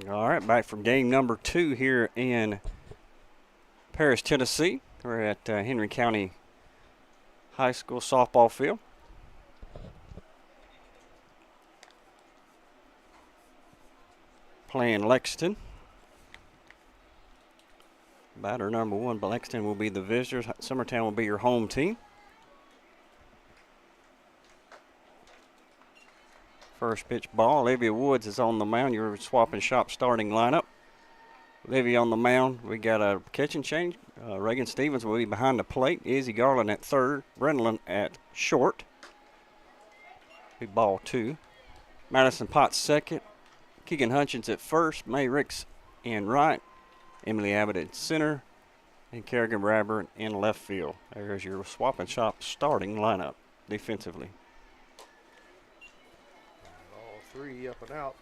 All right, back from game number 2 here in Paris, Tennessee. We're at Henry County High School softball field. Playing Lexington. Batter number 1, but Lexington will be the visitors. Summertown will be your home team. First pitch ball. Olivia Woods is on the mound. Your swap and shop starting lineup. Olivia on the mound. We got a catching change. Reagan Stevens will be behind the plate. Izzy Garland at third. Brendan at short. Big ball 2. Madison Potts second. Keegan Hutchins at first. May Ricks in right. Emily Abbott at center. And Kerrigan Bradburn in left field. There's your swap and shop starting lineup defensively. 3 up and out.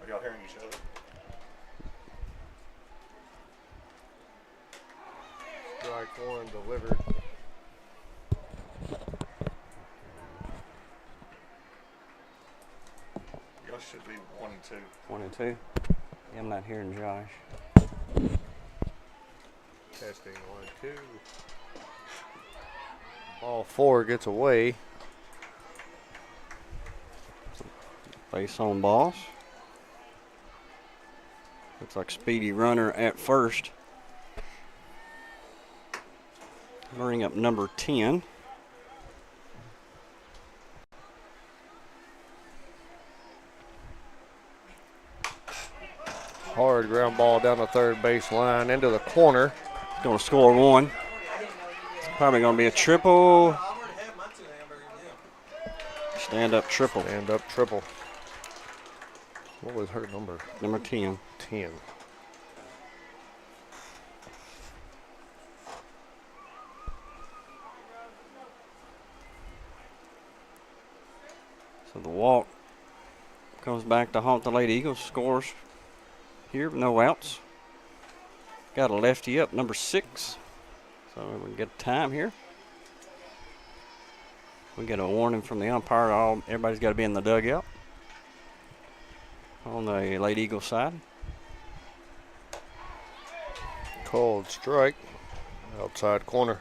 Are y'all hearing each other? Strike 1 delivered. Y'all should be 1 and 2. 1 and 2. Yeah, I'm not hearing Josh. Testing 1, 2. Ball 4 gets away. Base on balls. Looks like speedy runner at first. Bring up number 10. Hard ground ball down the third base line into the corner. Going to score 1. Probably going to be a triple. Stand up triple. Stand up triple. What was her number? Number 10. 10. So the walk comes back to haunt the Lady Eagles. Scores here, no outs. Got a lefty up, number 6. So we can get time here. We get a warning from the umpire. Everybody's got to be in the dugout on the Lady Eagle side. Called strike. Outside corner.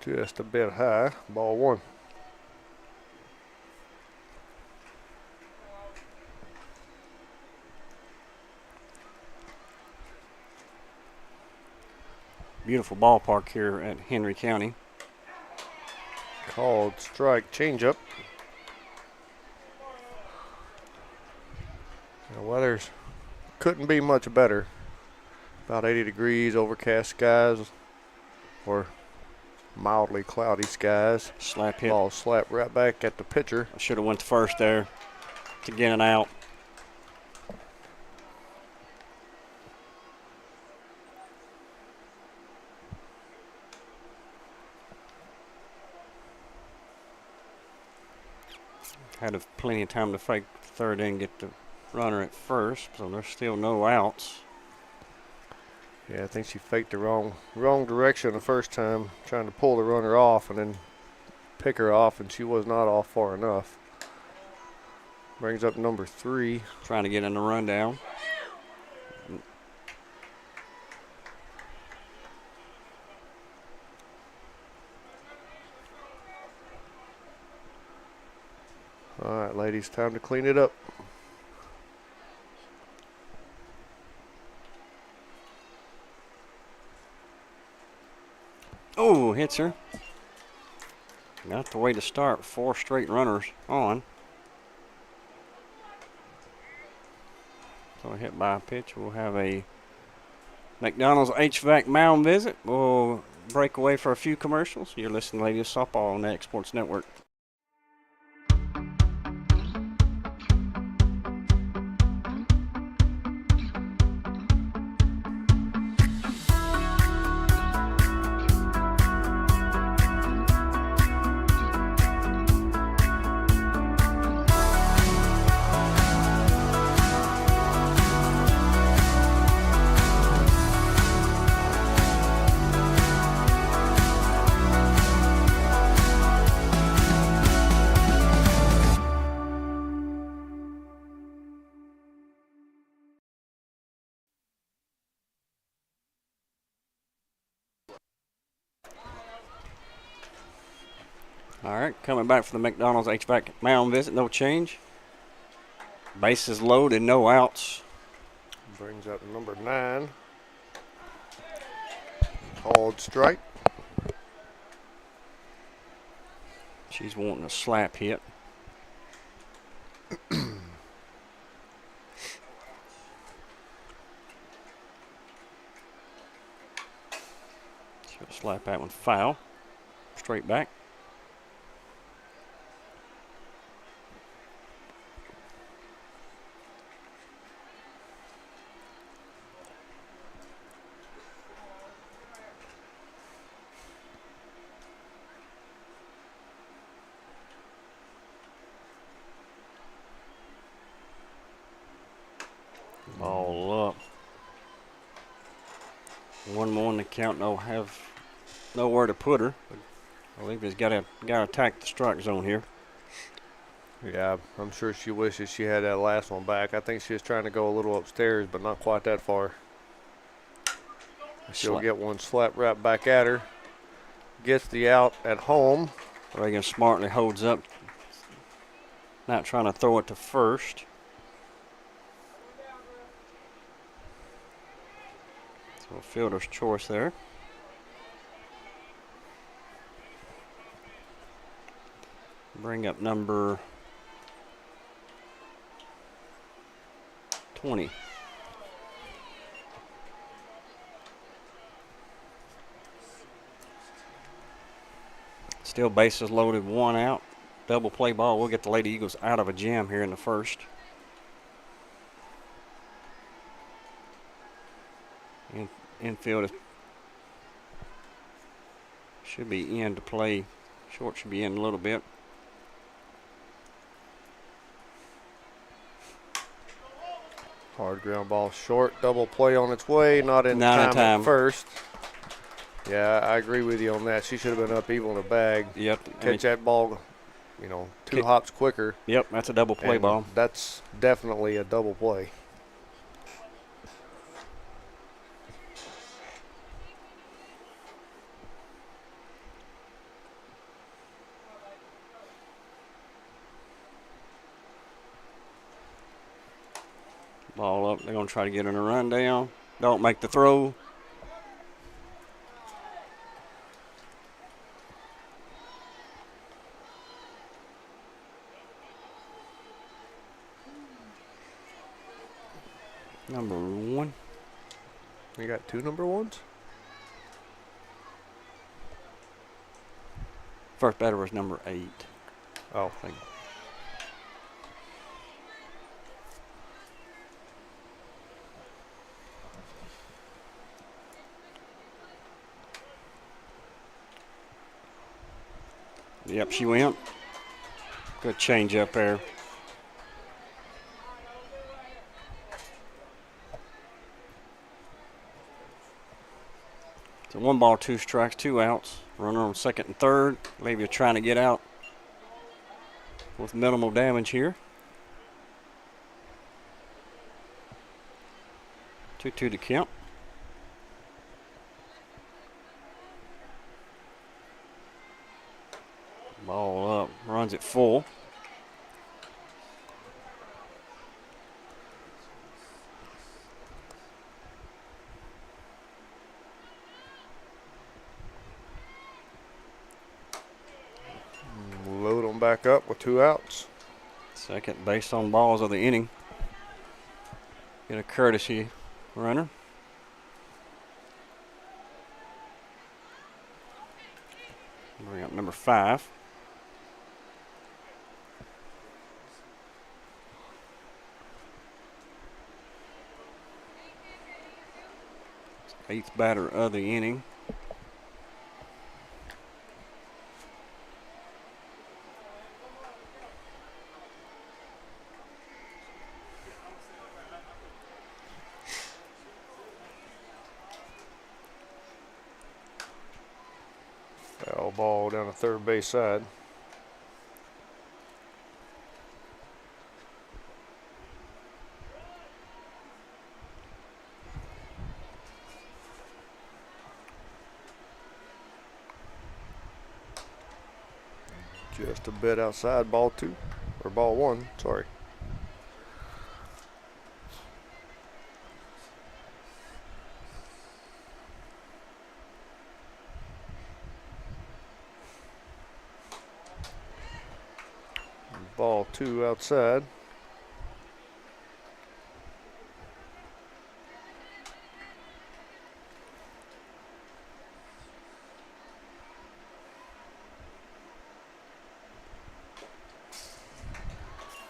Just a bit high. Ball 1. Beautiful ballpark here at Henry County. Called strike. Changeup. The weather's couldn't be much better. About 80 degrees, overcast skies, or mildly cloudy skies. Slap hit. Ball slapped right back at the pitcher. I should have went to first there to get an out. Had plenty of time to fake third and get the runner at first, so there's still no outs. Yeah, I think she faked the wrong direction the first time, trying to pull the runner off and then pick her off, and she was not off far enough. Brings up number 3. Trying to get in the rundown. All right, ladies, time to clean it up. Oh, hits her. Not the way to start. 4 straight runners on. So hit by a pitch. We'll have a McDonald's HVAC mound visit. We'll break away for a few commercials. You're listening to Lady of Softball on the X Sports Network. All right, coming back from the McDonald's HVAC mound visit, no change. Bases loaded, no outs. Brings up number 9. Called strike. She's wanting a slap hit. She'll slap that one foul. Straight back. Ball up. One more in the count. No, have nowhere to put her. I believe he's got to attack the strike zone here. Yeah, I'm sure she wishes she had that last one back. I think she was trying to go a little upstairs, but not quite that far. She'll get one slap right back at her. Gets the out at home. Reagan smartly holds up. Not trying to throw it to first. So a fielder's choice there. Bring up number 20. Still bases loaded, 1 out. Double play ball. We'll get the Lady Eagles out of a jam here in the first. Infield should be in to play. Short should be in a little bit. Hard ground ball short. Double play on its way. Not in time at first. Yeah, I agree with you on that. She should have been up even a bag. Yep. Catch that ball, 2 hops quicker. Yep, that's a double play ball. That's definitely a double play. Ball up. They're going to try to get in a run down. Don't make the throw. Number 1. We got 2 number 1s? First batter was number 8. Oh. I think. Yep, she went. Good change up there. So 1 ball, 2 strikes, 2 outs. Runner on second and third. Maybe trying to get out with minimal damage here. 2-2 to count. Ball up, runs it full. Load them back up with 2 outs. Second base on balls of the inning. Get a courtesy runner. Bring up number 5. Eighth batter of the inning. Foul ball down the third base side. Just a bit outside ball 2, or ball 1, sorry. Ball 2 outside.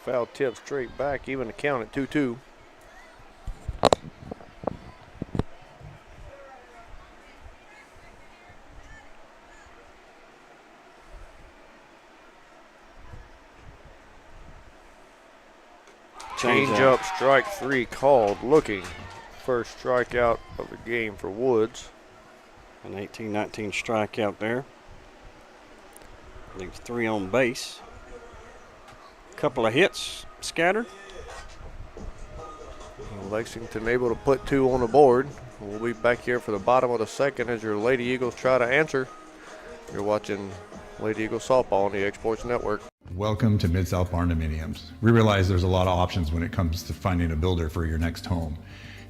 Foul tip straight back, even to count at 2-2. Change up, strike 3 called, looking. First strikeout of the game for Woods. An 18-19 strikeout there. Leaves 3 on base. Couple of hits scattered. Lexington able to put 2 on the board. We'll be back here for the bottom of the second as your Lady Eagles try to answer. You're watching Lady Eagles softball on the Exports Network. Welcome to Mid-South Barndominiums. We realize there's a lot of options when it comes to finding a builder for your next home.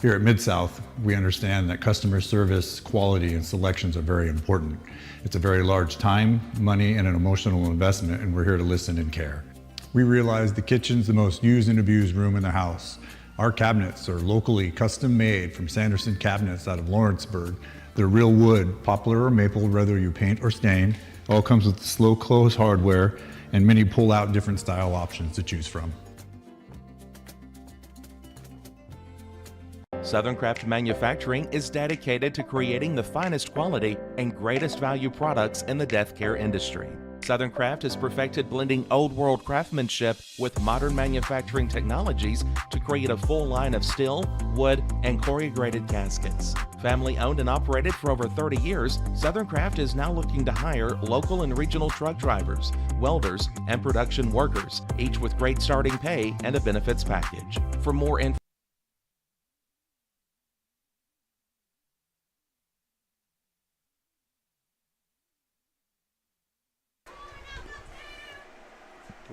Here at Mid-South, we understand that customer service, quality, and selections are very important. It's a very large time, money, and an emotional investment, and we're here to listen and care. We realize the kitchen's the most used and abused room in the house. Our cabinets are locally custom made from Sanderson Cabinets out of Lawrenceburg. They're real wood, poplar or maple, whether you paint or stain. All comes with slow close hardware and many pull-out different style options to choose from. Southern Craft Manufacturing is dedicated to creating the finest quality and greatest value products in the death care industry. Southern Craft has perfected blending old world craftsmanship with modern manufacturing technologies to create a full line of steel, wood, and corrugated caskets. Family owned and operated for over 30 years, Southern Craft is now looking to hire local and regional truck drivers, welders, and production workers, each with great starting pay and a benefits package. For more information,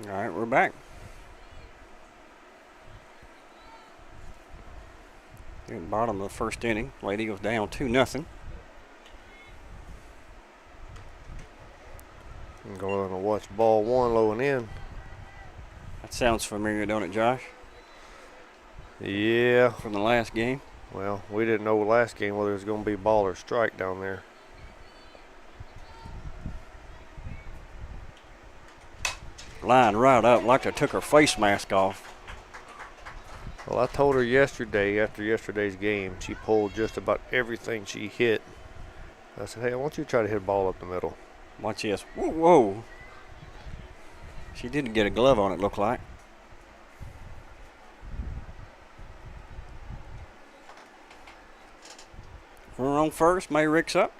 All right, we're back. At the bottom of the first inning, Lady Eagles down 2-0. I'm going to watch ball 1 low and in. That sounds familiar, don't it, Josh? Yeah. From the last game. Well, we didn't know last game whether it was going to be ball or strike down there. Line right up like they took her face mask off. Well, I told her yesterday, after yesterday's game, she pulled just about everything she hit. I said, hey, I want you to try to hit a ball up the middle. Watch this. Whoa, whoa. She didn't get a glove on it, looked like. We're on first. May Rick's up.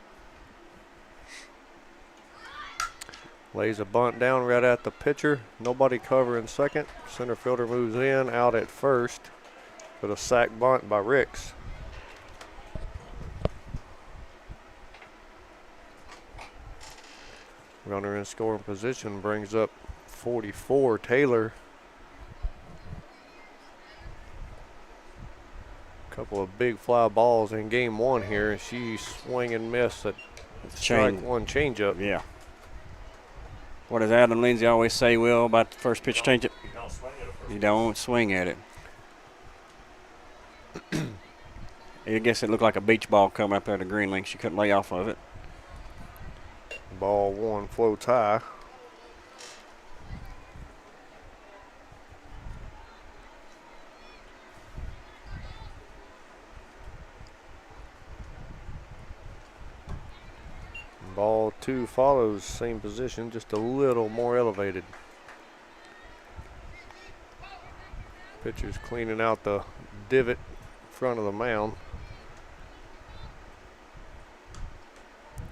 Lays a bunt down right at the pitcher. Nobody covering second. Center fielder moves in, out at first with a sac bunt by Ricks. Runner in scoring position brings up 44, Taylor. Couple of big fly balls in game 1 here, and she swing and miss at strike 1 changeup. Yeah. What does Adam Lindsay always say, Will, about the first pitch change it? You don't swing at it. I guess it looked like a beach ball coming up there to green link. She couldn't lay off of it. Ball 1 floats high. Ball 2 follows, same position, just a little more elevated. Pitcher's cleaning out the divot in front of the mound.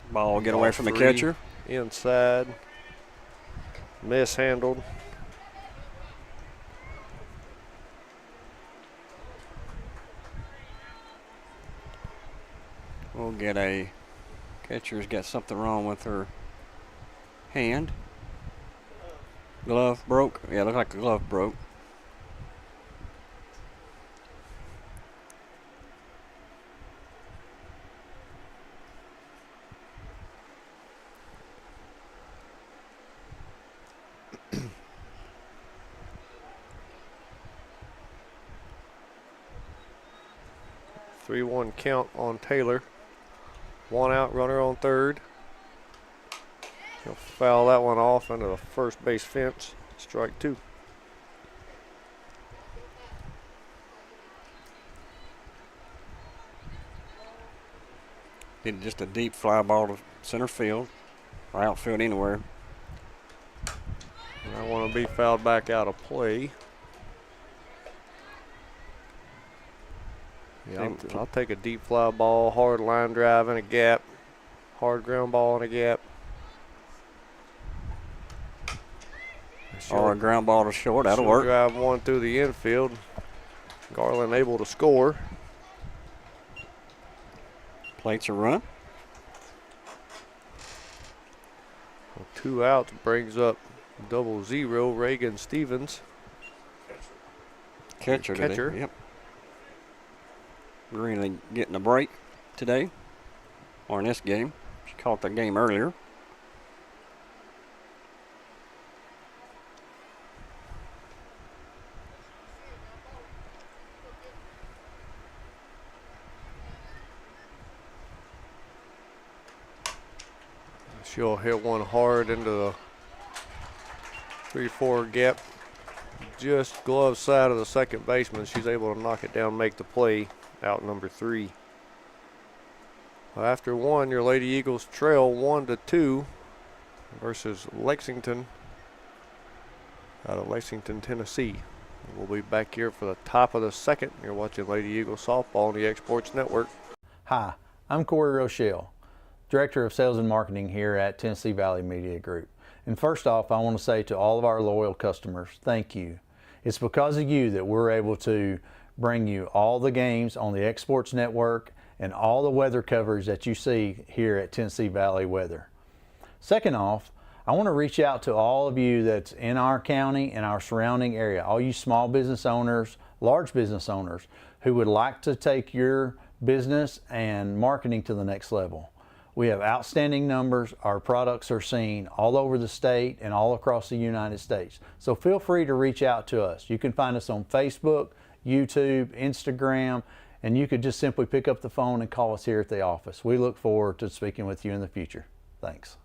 Ball get away from the catcher. Inside. Mishandled. We'll get a catcher's got something wrong with her hand. Glove broke. Yeah, looked like the glove broke. Three-one count on Taylor. One out, runner on third. He'll foul that one off into the first base fence. Strike two. Did just a deep fly ball to center field or outfield anywhere. And I want to be fouled back out of play. Yeah, I'll take a deep fly ball, hard line drive in a gap, hard ground ball in a gap. Or a ground ball to short, that'll She'll work. drive one through the infield. Garland able to score. Plates a run. Well, 2 outs brings up 0-0 Reagan Stevens. Catcher. Catcher. Today. Yep. Really getting a break today, or in this game. She caught the game earlier. She'll hit one hard into the 3-4 gap. Just glove side of the second baseman. She's able to knock it down, make the play. Out number 3. Well, after one, your Lady Eagles trail 1-2 versus Lexington out of Lexington, Tennessee. We'll be back here for the top of the second. You're watching Lady Eagles softball on the Exports Network. Hi, I'm Corey Rochelle, Director of Sales and Marketing here at Tennessee Valley Media Group. And first off, I want to say to all of our loyal customers, thank you. It's because of you that we're able to bring you all the games on the Exports Network and all the weather coverage that you see here at Tennessee Valley Weather. Second off, I want to reach out to all of you that's in our county and our surrounding area, all you small business owners, large business owners who would like to take your business and marketing to the next level. We have outstanding numbers. Our products are seen all over the state and all across the United States. So feel free to reach out to us. You can find us on Facebook, YouTube, Instagram, and you could just simply pick up the phone and call us here at the office. We look forward to speaking with you in the future. Thanks.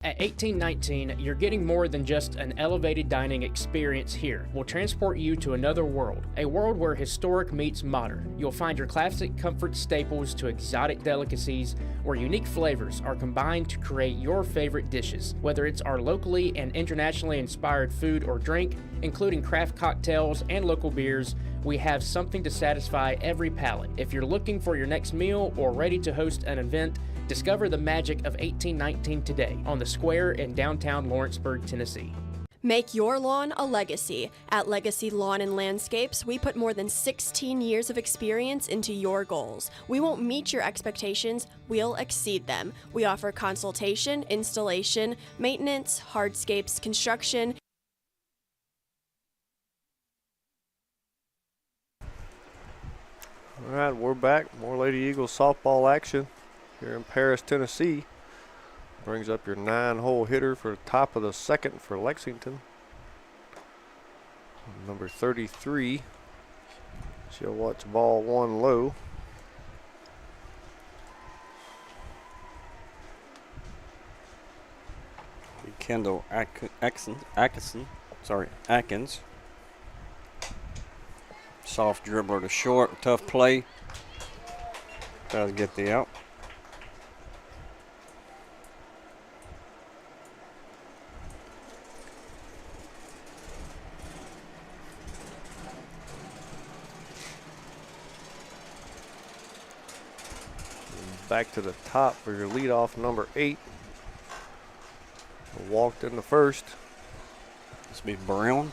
At 1819, you're getting more than just an elevated dining experience here. We'll transport you to another world, a world where historic meets modern. You'll find your classic comfort staples to exotic delicacies, where unique flavors are combined to create your favorite dishes. Whether it's our locally and internationally inspired food or drink, including craft cocktails and local beers, we have something to satisfy every palate. If you're looking for your next meal or ready to host an event, discover the magic of 1819 today on the Square in downtown Lawrenceburg, Tennessee. Make your lawn a legacy. At Legacy Lawn and Landscapes, we put more than 16 years of experience into your goals. We won't meet your expectations, we'll exceed them. We offer consultation, installation, maintenance, hardscapes, construction. All right, we're back. More Lady Eagles softball action here in Paris, Tennessee. Brings up your 9-hole hitter for the top of the second for Lexington. Number 33. She'll watch ball one low. Kendall Atkins. Soft dribbler to short, tough play. Does get the out. Back to the top for your leadoff, number 8. Walked in the first. This will be Brown.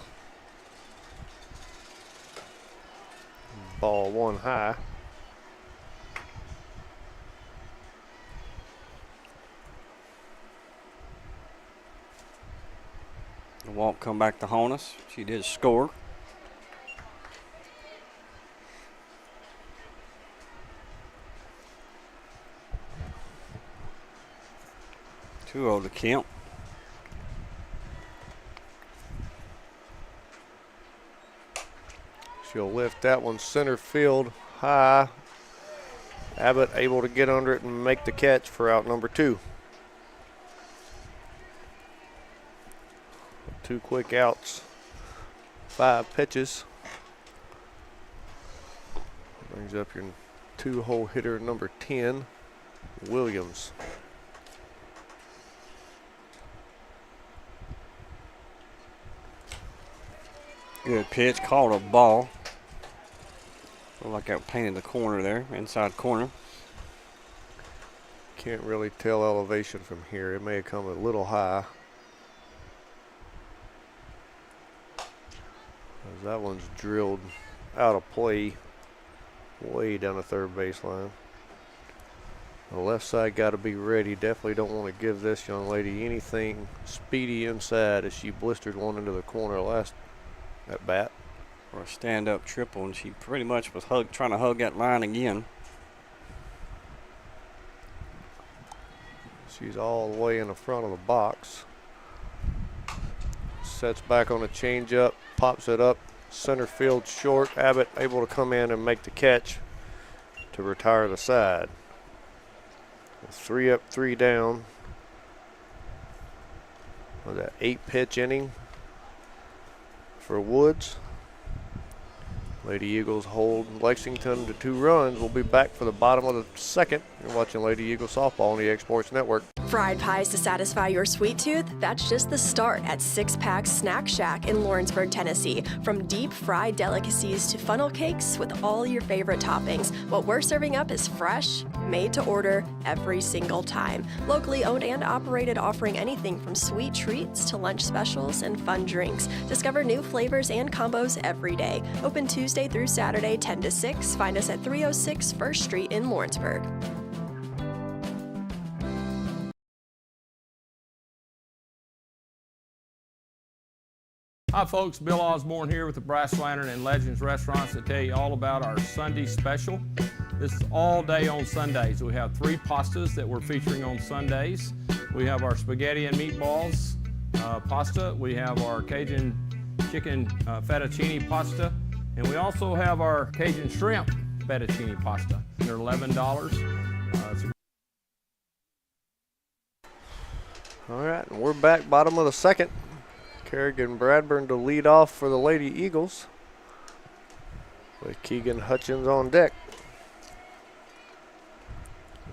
Ball one high. The walk come back to haunt us. She did score. Two over to Kemp. She'll lift that one center field high. Abbott able to get under it and make the catch for out number 2. 2 quick outs, 5 pitches. Brings up your 2-hole hitter number 10, Williams. Good pitch, called a ball. Looked like I painted the corner there, inside corner. Can't really tell elevation from here. It may have come a little high. That one's drilled out of play way down the third baseline. The left side got to be ready. Definitely don't want to give this young lady anything speedy inside as she blistered one into the corner last at bat. For a stand-up triple, and she pretty much was trying to hug that line again. She's all the way in the front of the box. Sets back on a changeup, pops it up, center field short. Abbott able to come in and make the catch to retire the side. 3 up, 3 down. Was that 8-pitch inning for Woods? Lady Eagles hold Lexington to 2 runs. We'll be back for the bottom of the second. You're watching Lady Eagle Softball on the X-Sports Network. Fried pies to satisfy your sweet tooth? That's just the start at Six Pack Snack Shack in Lawrenceburg, Tennessee. From deep fried delicacies to funnel cakes with all your favorite toppings, what we're serving up is fresh, made to order every single time. Locally owned and operated, offering anything from sweet treats to lunch specials and fun drinks. Discover new flavors and combos every day. Open Tuesday through Saturday, 10 to 6. Find us at 306 First Street in Lawrenceburg. Hi folks, Bill Osborne here with the Brass Lantern and Legends Restaurants to tell you all about our Sunday special. This is all day on Sundays. We have 3 pastas that we're featuring on Sundays. We have our spaghetti and meatballs pasta. We have our Cajun chicken fettuccine pasta. And we also have our Cajun shrimp fettuccine pasta. They're $11. All right, and we're back bottom of the second. Kerrigan Bradburn to lead off for the Lady Eagles, with Keegan Hutchins on deck.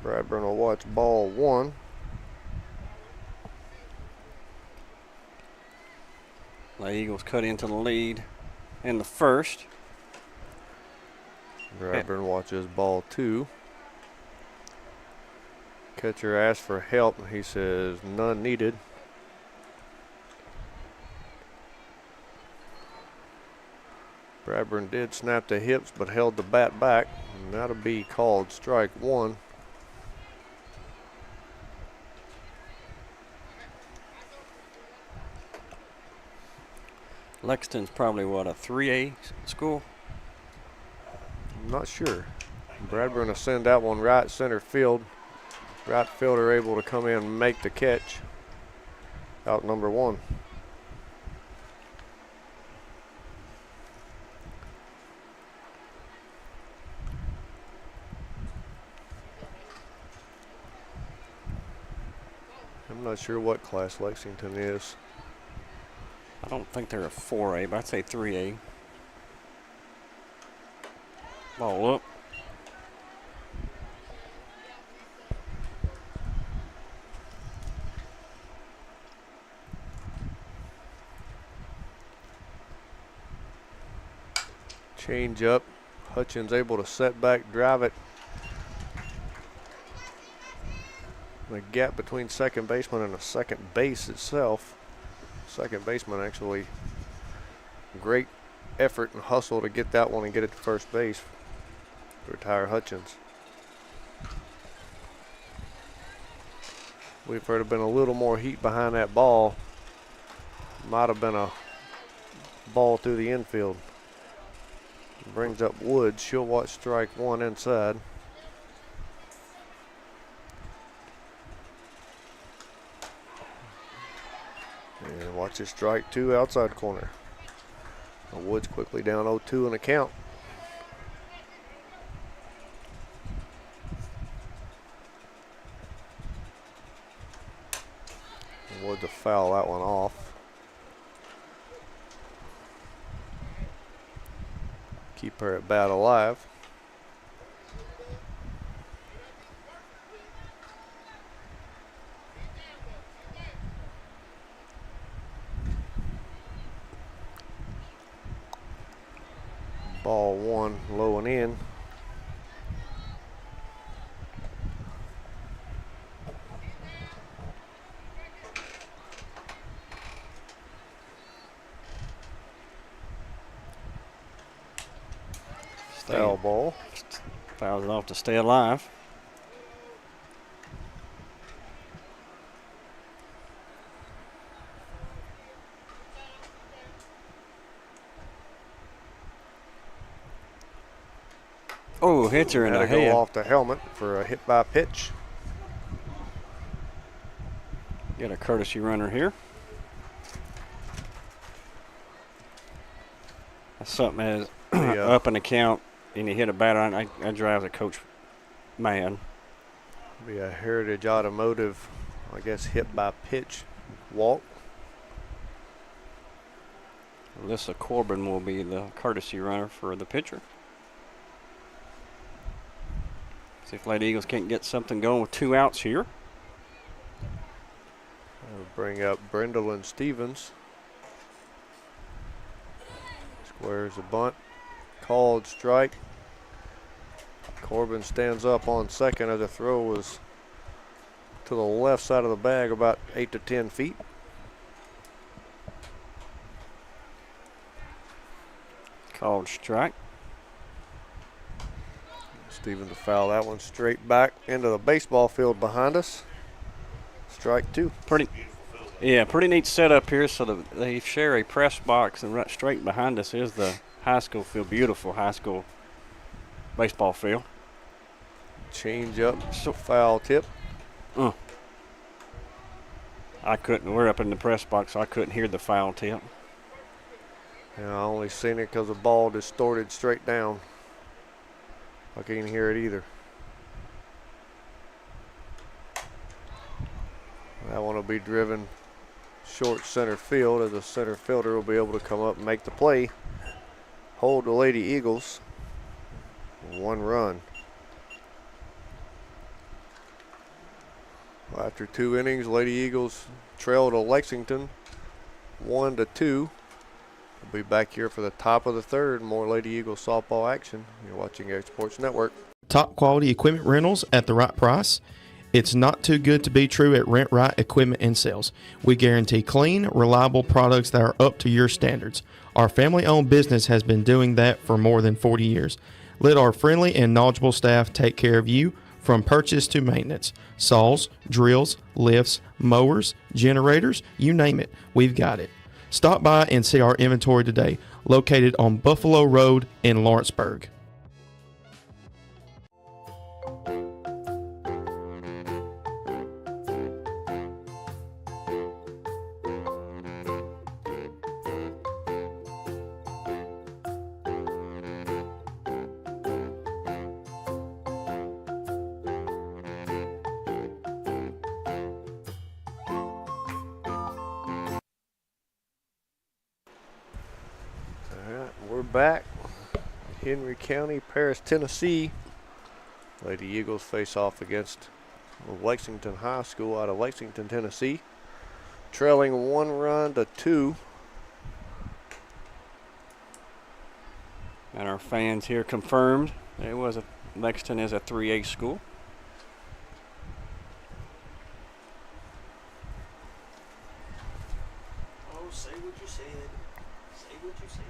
Bradburn will watch ball 1. The Eagles cut into the lead in the first. Bradburn watches ball 2. Catcher asks for help, and he says none needed. Bradburn did snap the hips but held the bat back, and that'll be called strike 1. Lexington's probably what, a 3A school? I'm not sure. Bradburn will send that one right center field. Right fielder able to come in and make the catch. Out number 1. I'm not sure what class Lexington is. I don't think they're a 4A, but I'd say 3A. Ball up. Change up. Hutchins able to set back, drive it. The gap between second baseman and the second base itself. Second baseman actually great effort and hustle to get that one and get it to first base to retire Hutchins. We've heard have been a little more heat behind that ball. Might have been a ball through the infield. Brings up Woods. She'll watch strike one inside. And watch this strike two outside corner. Woods quickly down 0-2 in the count. Woods to foul that one off. Keep her at bat alive. Ball one, low and in. Foul ball. Fouls it off to stay alive. Oh, hits her in the Had to head. go off the helmet for a hit by pitch. Get a courtesy runner here. That's something as up in the count and you hit a batter. I drive the coach mad. Be a Heritage Automotive, I guess, hit by pitch walk. Alyssa Corbin will be the courtesy runner for the pitcher. See if Lady Eagles can't get something going with 2 outs here. We'll bring up Brendolyn Stevens. Squares a bunt. Called strike. Corbin stands up on second as the throw was to the left side of the bag about 8 to 10 feet. Called strike. Stevens to foul that one straight back into the baseball field behind us. Strike two. Pretty neat setup here. So they share a press box, and right straight behind us is the high school field. Beautiful high school baseball field. Change up, foul tip. I couldn't. We're up in the press box, so I couldn't hear the foul tip. Yeah, I only seen it because the ball distorted straight down. I can't hear it either. That one will be driven short center field as the center fielder will be able to come up and make the play. Hold the Lady Eagles. 1 run. After 2 innings, Lady Eagles trail to Lexington 1-2. We'll be back here for the top of the third. More Lady Eagles softball action. You're watching Air Sports Network. Top quality equipment rentals at the right price. It's not too good to be true at Rent Right Equipment and Sales. We guarantee clean, reliable products that are up to your standards. Our family-owned business has been doing that for more than 40 years. Let our friendly and knowledgeable staff take care of you from purchase to maintenance. Saws, drills, lifts, mowers, generators, you name it, we've got it. Stop by and see our inventory today, located on Buffalo Road in Lawrenceburg. We're back. Henry County, Paris, Tennessee. Lady Eagles face off against Lexington High School out of Lexington, Tennessee. Trailing 1-2. And our fans here confirmed Lexington is a 3A school. Oh, say what you said. Say what you said.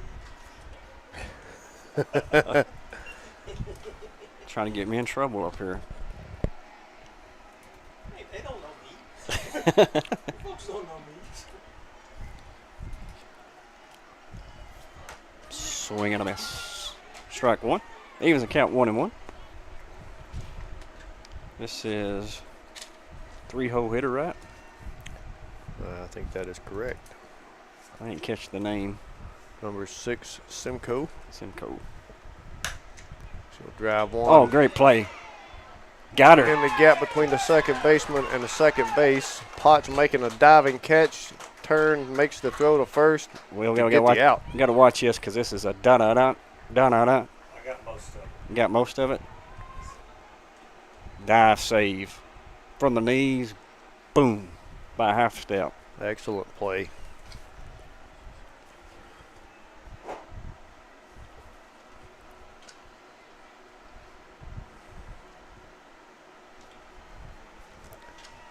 Trying to get me in trouble up here. Hey, they don't know me. Folks don't know me. Swing and a miss. Strike one. Evens the count 1-1. This is 3-hole hitter, right? I think that is correct. I didn't catch the name. Number 6, Simcoe. Simcoe. She'll drive one. Oh, great play. Got her. In the gap between the second baseman and the second base. Potts making a diving catch. Turn, makes the throw to first. We'll to go get watch. the out. Got to watch this because this is a da-da-da, da-da-da. I got most of it. You got most of it? Dive save. From the knees, boom, by a half step. Excellent play.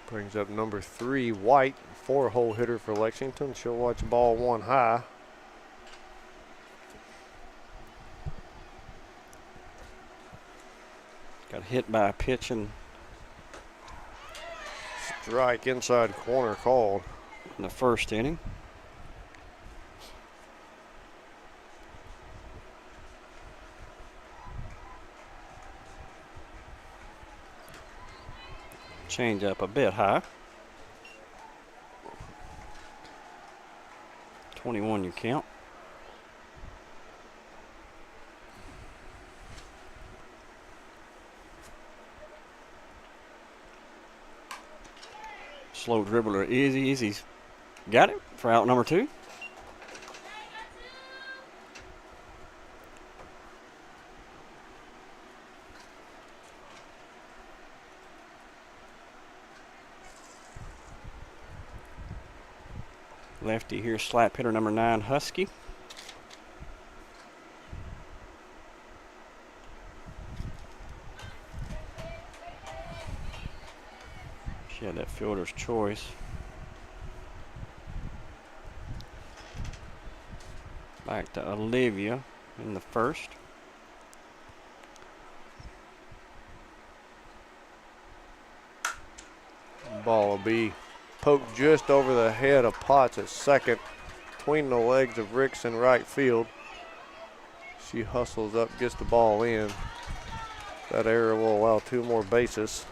Brings up number 3, White, 4-hole hitter for Lexington. She'll watch ball 1 high. Got hit by a pitch and Strike inside corner called. in the first inning. Change up a bit high. 21 you count. Slow dribbler, Izzy's got it for out number 2. Lefty here, slap hitter number 9, Husky. She had that fielder's choice. Back to Olivia in the first. Ball will be poked just over the head of Potts at second, between the legs of Ricks in right field. She hustles up, gets the ball in. That error will allow 2 more bases.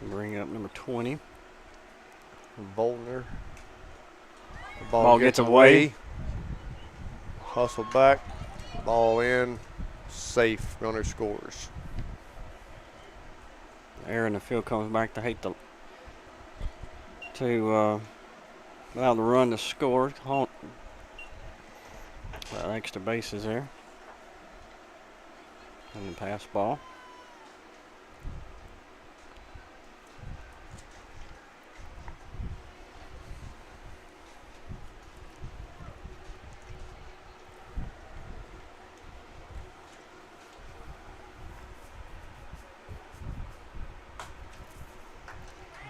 Bring up number 20. Boltner. The Ball gets away. Hustle back. Ball in. Safe. Runner scores. Error in the field comes back to allow the run to score. Extra bases there. And the pass ball.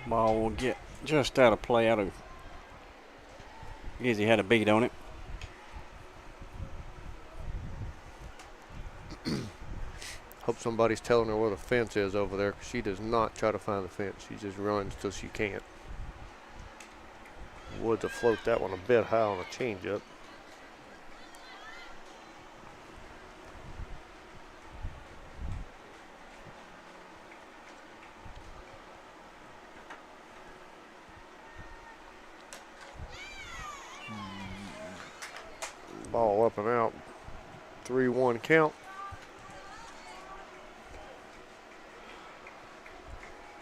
Ball will get just out of play. Izzy had a beat on it. Hope somebody's telling her where the fence is over there, 'cause she does not try to find the fence. She just runs till she can't. Would to float that one a bit high on a changeup. Ball up and out. 3-1 count.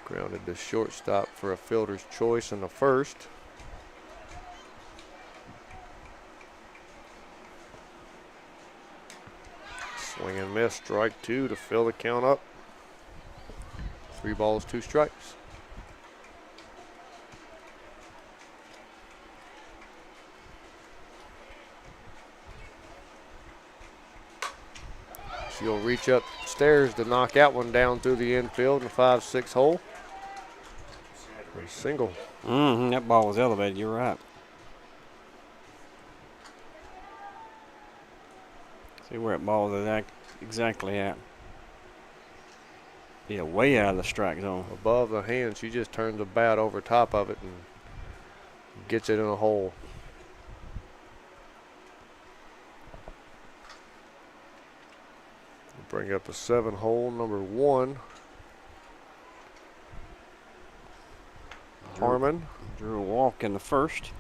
Grounded to shortstop for a fielder's choice in the first. Swing and miss, strike 2 to fill the count up. 3 balls, 2 strikes. She'll reach upstairs to knock that one down through the infield in the 5-6 hole. For a single. That ball was elevated. You're right. See where that ball is exactly at. Yeah, way out of the strike zone. Above the hand, she just turns the bat over top of it and gets it in a hole. Bring up a 7-hole, number 1. Harmon. Drew a walk in the first.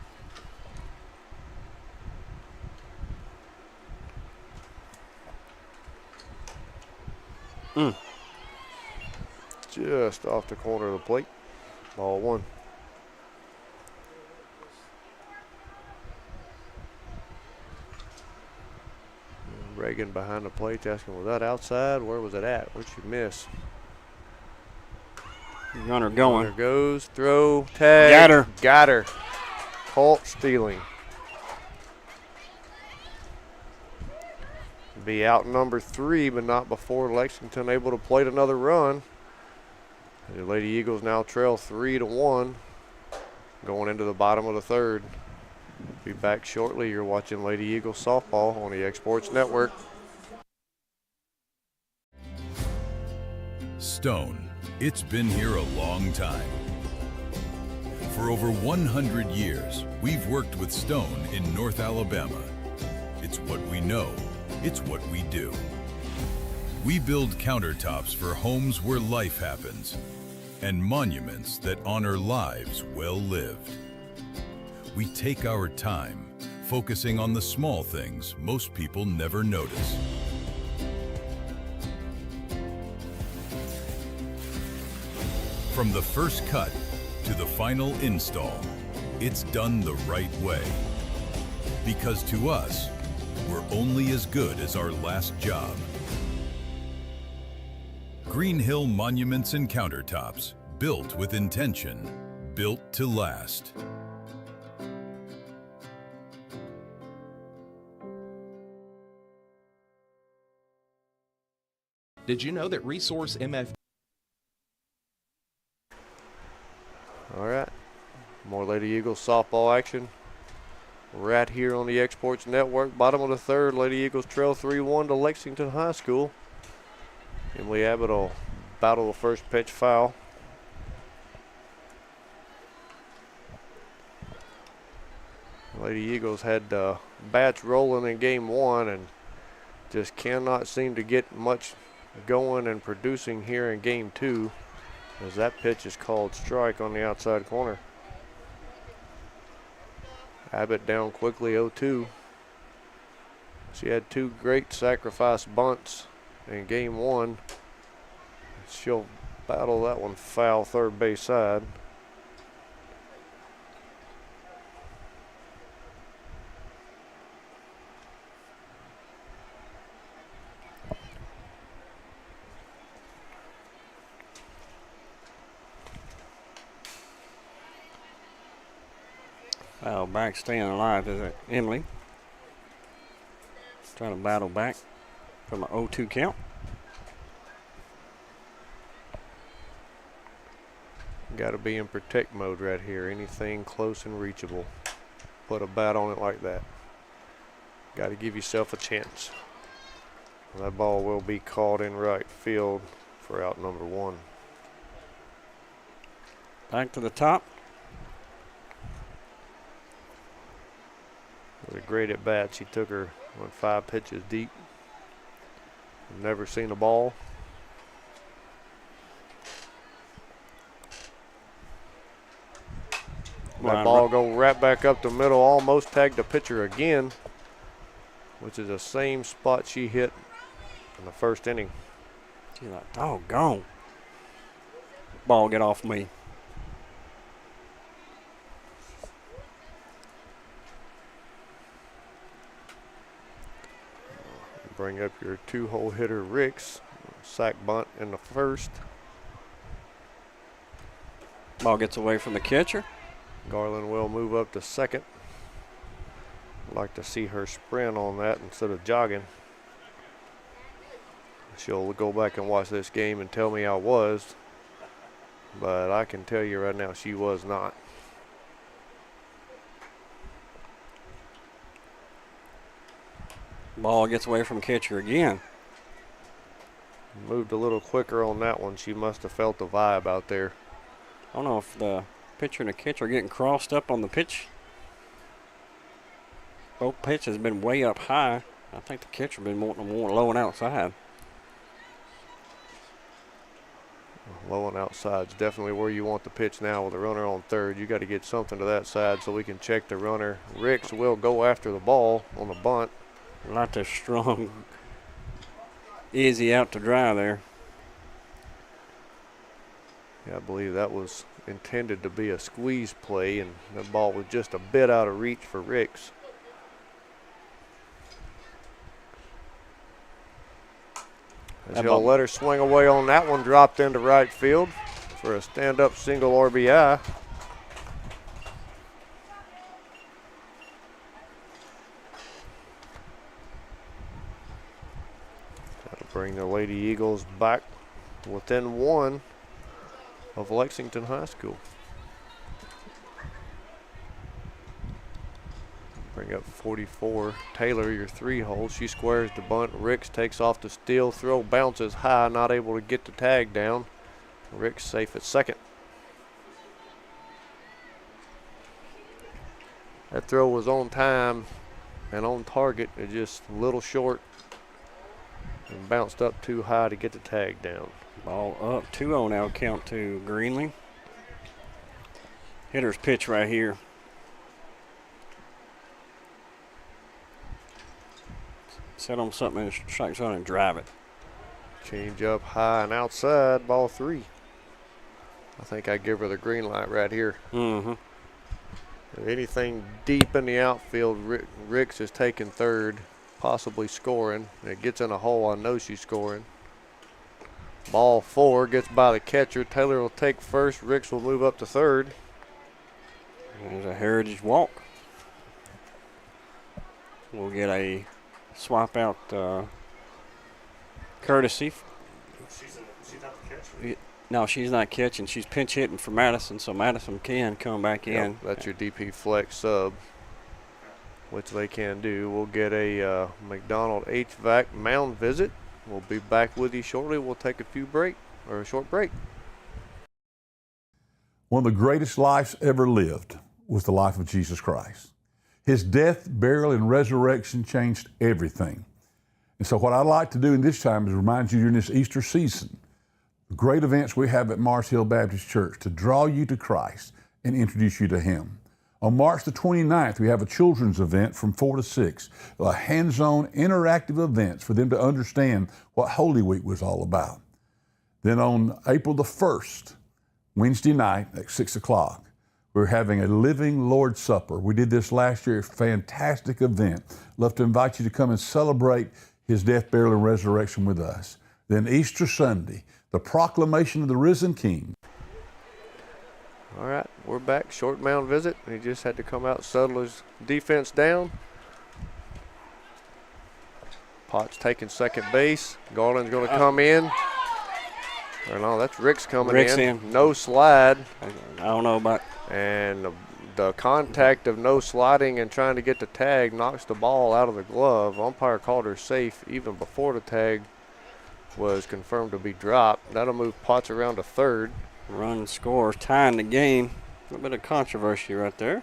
Just off the corner of the plate. Ball 1. Reagan behind the plate asking, was that outside? Where was it at? Where'd she miss? Runner going. Runner goes, throw, tag. Got her. Got her. Caught stealing. Be out number 3, but not before Lexington able to plate another run. The Lady Eagles now trail 3-1 going into the bottom of the 3rd. Be back shortly. You're watching Lady Eagles softball on the Exports Network. Stone. It's been here a long time. For over 100 years, we've worked with Stone in North Alabama. It's what we know. It's what we do. We build countertops for homes where life happens and monuments that honor lives well lived. We take our time, focusing on the small things most people never notice. From the first cut to the final install, it's done the right way. Because to us, we're only as good as our last job. Green Hill Monuments and Countertops, built with intention, built to last. Did you know that Resource MF? All right. More Lady Eagles softball action. Right here on the Exports Network. Bottom of the 3rd, Lady Eagles trail 3-1 to Lexington High School. Emily Abbott will battle the first pitch foul. Lady Eagles had bats rolling in game 1 and just cannot seem to get much going and producing here in game 2, as that pitch is called strike on the outside corner. Abbott down quickly 0-2. She had 2 great sacrifice bunts in game 1. She'll battle that one foul third base side. Foul back, staying alive is it Emily. Trying to battle back from an 0-2 count. Got to be in protect mode right here. Anything close and reachable, put a bat on it like that. Got to give yourself a chance. That ball will be caught in right field for out number 1. Back to the top. It was a great at bat. She took her 5 pitches deep. Never seen a ball. That ball go right back up the middle, almost tagged the pitcher again, which is the same spot she hit in the first inning. She's like, doggone. Ball, get off me. Bring up your 2-hole hitter, Ricks. Sack bunt in the first. Ball gets away from the catcher. Garland will move up to second. I'd like to see her sprint on that instead of jogging. She'll go back and watch this game and tell me I was. but I can tell you right now she was not. Ball gets away from catcher again. Moved a little quicker on that one. She must have felt the vibe out there. I don't know if the pitcher and the catcher are getting crossed up on the pitch. Both pitches have been way up high. I think the catcher been wanting them more low and outside. Low and outside is definitely where you want the pitch now with a runner on third. You got to get something to that side so we can check the runner. Ricks will go after the ball on the bunt. Not that strong. Easy out to dry there. Yeah, I believe that was intended to be a squeeze play, and the ball was just a bit out of reach for Ricks. As he'll let her swing away on that one, dropped into right field for a stand-up single RBI. That'll bring the Lady Eagles back within one of Lexington High School. Bring up 44. Taylor, your 3-hole. She squares the bunt. Ricks takes off the steal. Throw bounces high, not able to get the tag down. Ricks safe at second. That throw was on time and on target. It just a little short and bounced up too high to get the tag down. Ball up. 2-0 now count to Greenlee. Hitter's pitch right here. Set on something in the strike zone and drive it. Change up high and outside, ball 3. I think I give her the green light right here. Mm-hmm. If anything deep in the outfield, Ricks is taking third, possibly scoring. It gets in a hole, I know she's scoring. Ball 4 gets by the catcher. Taylor will take first. Ricks will move up to third. There's a heritage walk. We'll get a swap out courtesy. She's not the catcher. No, she's not catching. She's pinch hitting for Madison, so Madison can come back in. Yep, that's your DP flex sub, which they can do. We'll get a McDonald HVAC mound visit. We'll be back with you shortly. We'll take a short break. One of the greatest lives ever lived was the life of Jesus Christ. His death, burial, and resurrection changed everything. And so what I'd like to do in this time is remind you during this Easter season, the great events we have at Mars Hill Baptist Church to draw you to Christ and introduce you to Him. On March the 29th, we have a children's event from 4 to 6, a hands-on interactive events for them to understand what Holy Week was all about. Then on April the 1st, Wednesday night at 6 o'clock, we're having a Living Lord's Supper. We did this last year, fantastic event. Love to invite you to come and celebrate His death, burial, and resurrection with us. Then Easter Sunday, the proclamation of the risen King. All right, we're back. Short mound visit. He just had to come out and settle his defense down. Potts taking second base. Garland's going to come in. Or no, that's Ricks coming in. No slide. I don't know about. And the contact of no sliding and trying to get the tag knocks the ball out of the glove. Umpire called her safe even before the tag was confirmed to be dropped. That'll move Potts around to third. Run scores, tying the game. A little bit of controversy right there.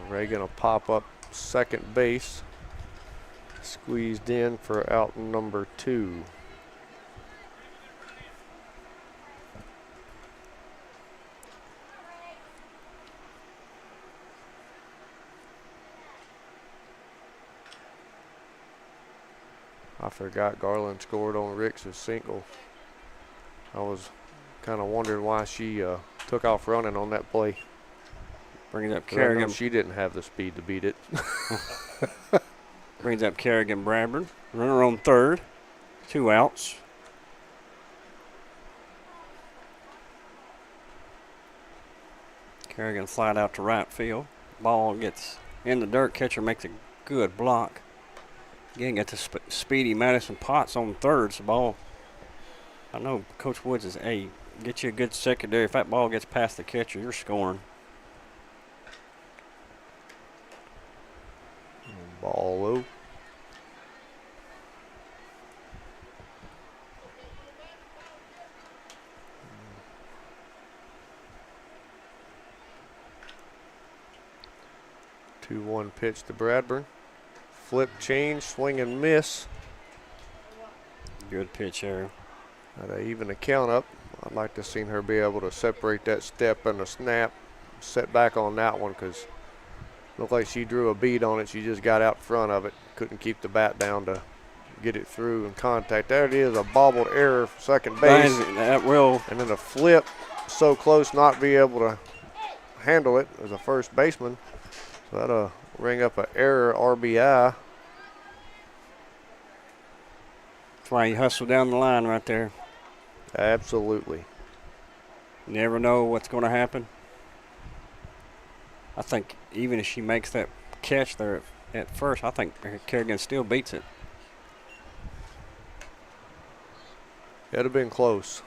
Ray gonna pop up second base. Squeezed in for out number 2. I forgot Garland scored on Ricks' single. I was kind of wondering why she took off running on that play. Brings up Kerrigan. She didn't have the speed to beat it. Brings up Kerrigan Bradburn. Runner on third. 2 outs. Kerrigan flied out to right field. Ball gets in the dirt. Catcher makes a good block. Again, got the speedy Madison Potts on third. So ball I know Coach Woods is get you a good secondary. If that ball gets past the catcher, you're scoring. Ball low. Two-one pitch to Bradburn. Flip change, swing and miss. Good pitch there. At even a count up. I'd like to see her be able to separate that step and a snap. Set back on that one because looked like she drew a bead on it. She just got out front of it. Couldn't keep the bat down to get it through and contact. There it is, a bobbled error for second base. That will. And then a flip, so close not be able to handle it as a first baseman. So that'll ring up an error RBI. That's why you hustle down the line right there. Absolutely. Never know what's going to happen. I think even if she makes that catch there at first, I think Kerrigan still beats it. It'd have been close.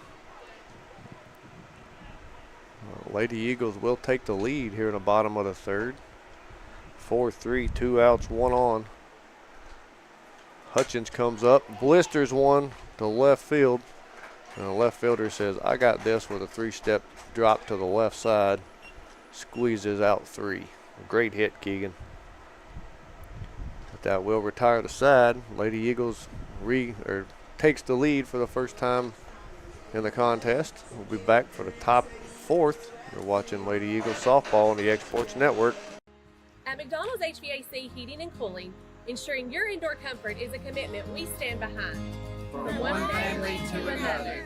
Lady Eagles will take the lead here in the bottom of the third. 4-3, 2 outs, 1 on. Hutchins comes up, blisters one to left field. And the left fielder says, I got this with a 3-step drop to the left side. Squeezes out 3. Great hit, Keegan. But that will retire the side. Lady Eagles takes the lead for the first time in the contest. We'll be back for the top 4th. You're watching Lady Eagles softball on the Exports Network. At McDonald's HVAC Heating and Cooling, ensuring your indoor comfort is a commitment we stand behind. From one family to another.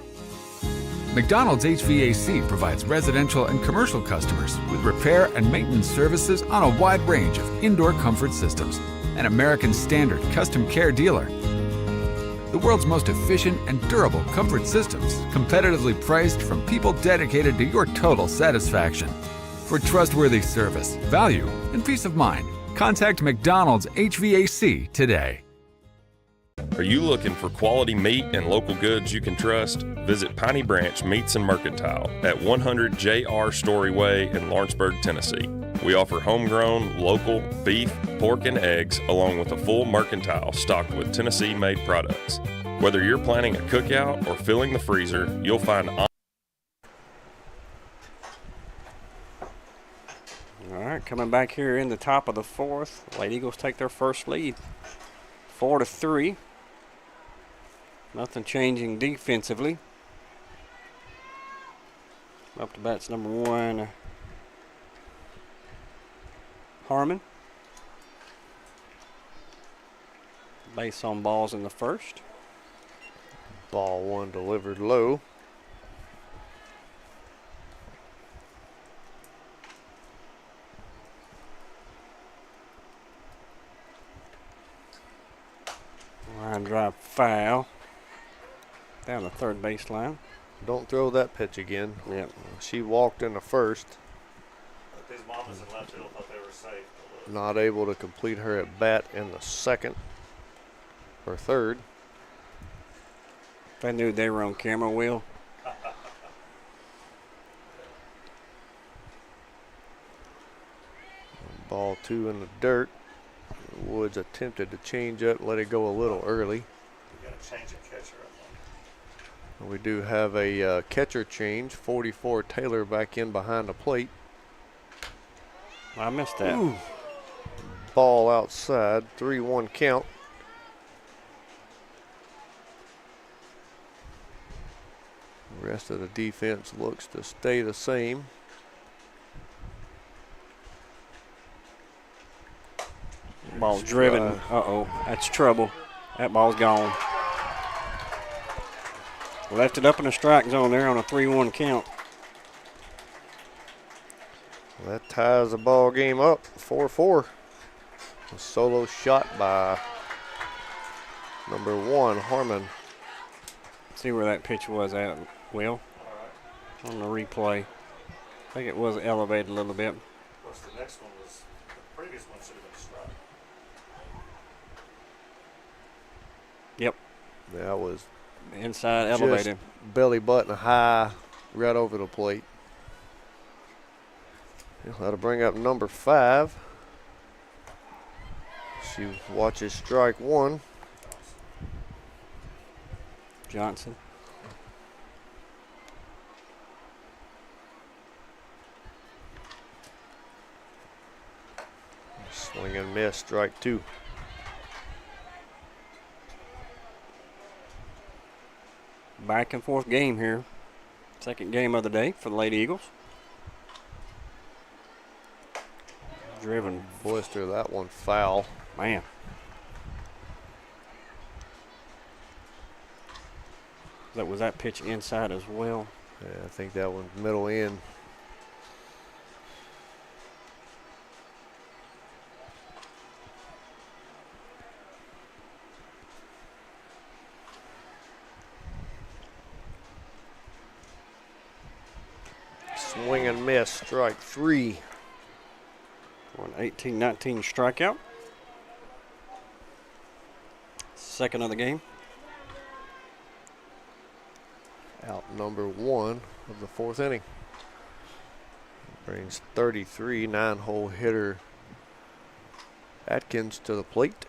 McDonald's HVAC provides residential and commercial customers with repair and maintenance services on a wide range of indoor comfort systems. An American Standard custom care dealer. The world's most efficient and durable comfort systems, competitively priced from people dedicated to your total satisfaction. For trustworthy service, value, and peace of mind, contact McDonald's HVAC today. Are you looking for quality meat and local goods you can trust? Visit Piney Branch Meats and Mercantile at 100 J.R. Story Way in Lawrenceburg, Tennessee. We offer homegrown, local beef, pork, and eggs, along with a full mercantile stocked with Tennessee-made products. Whether you're planning a cookout or filling the freezer, you'll find. All right, coming back here in the top of the 4th, Lady Eagles take their first lead, 4-3. Nothing changing defensively. Up to bat's number 1, Harmon. Base on balls in the first. Ball 1 delivered low. Line drive foul. Down the third baseline. Don't throw that pitch again. Yep. She walked in the first. These mamas in left field thought they were safe. Not able to complete her at bat in the second or third. If I knew they were on camera, Will. Ball 2 in the dirt. Woods attempted to change up, let it go a little early. You got to change the catcher up. We do have a catcher change. 44 Taylor back in behind the plate. I missed that. Ooh. Ball outside. 3-1 count. The rest of the defense looks to stay the same. Ball's driven. Uh-oh, that's trouble. That ball's gone. Left it up in the strike zone there on a 3-1 count. That ties the ball game up, 4-4. A solo shot by number 1, Harmon. See where that pitch was at, Will. On the replay. I think it was elevated a little bit. Of course, the next one was, the previous one should have been a strike. Yep. That was Inside just elevated. belly button high, right over the plate. That'll bring up number 5. She watches strike 1. Johnson. Swing and miss, strike 2. Back and forth game here. Second game of the day for the Lady Eagles. Driven. Blister, that one foul. Man. Was that pitch inside as well? Yeah, I think that one's middle in. Swing and miss, strike 3. For an 18-19 strikeout. Second of the game. Out number 1 of the 4th inning. Brings 33, 9-hole hitter Atkins to the plate.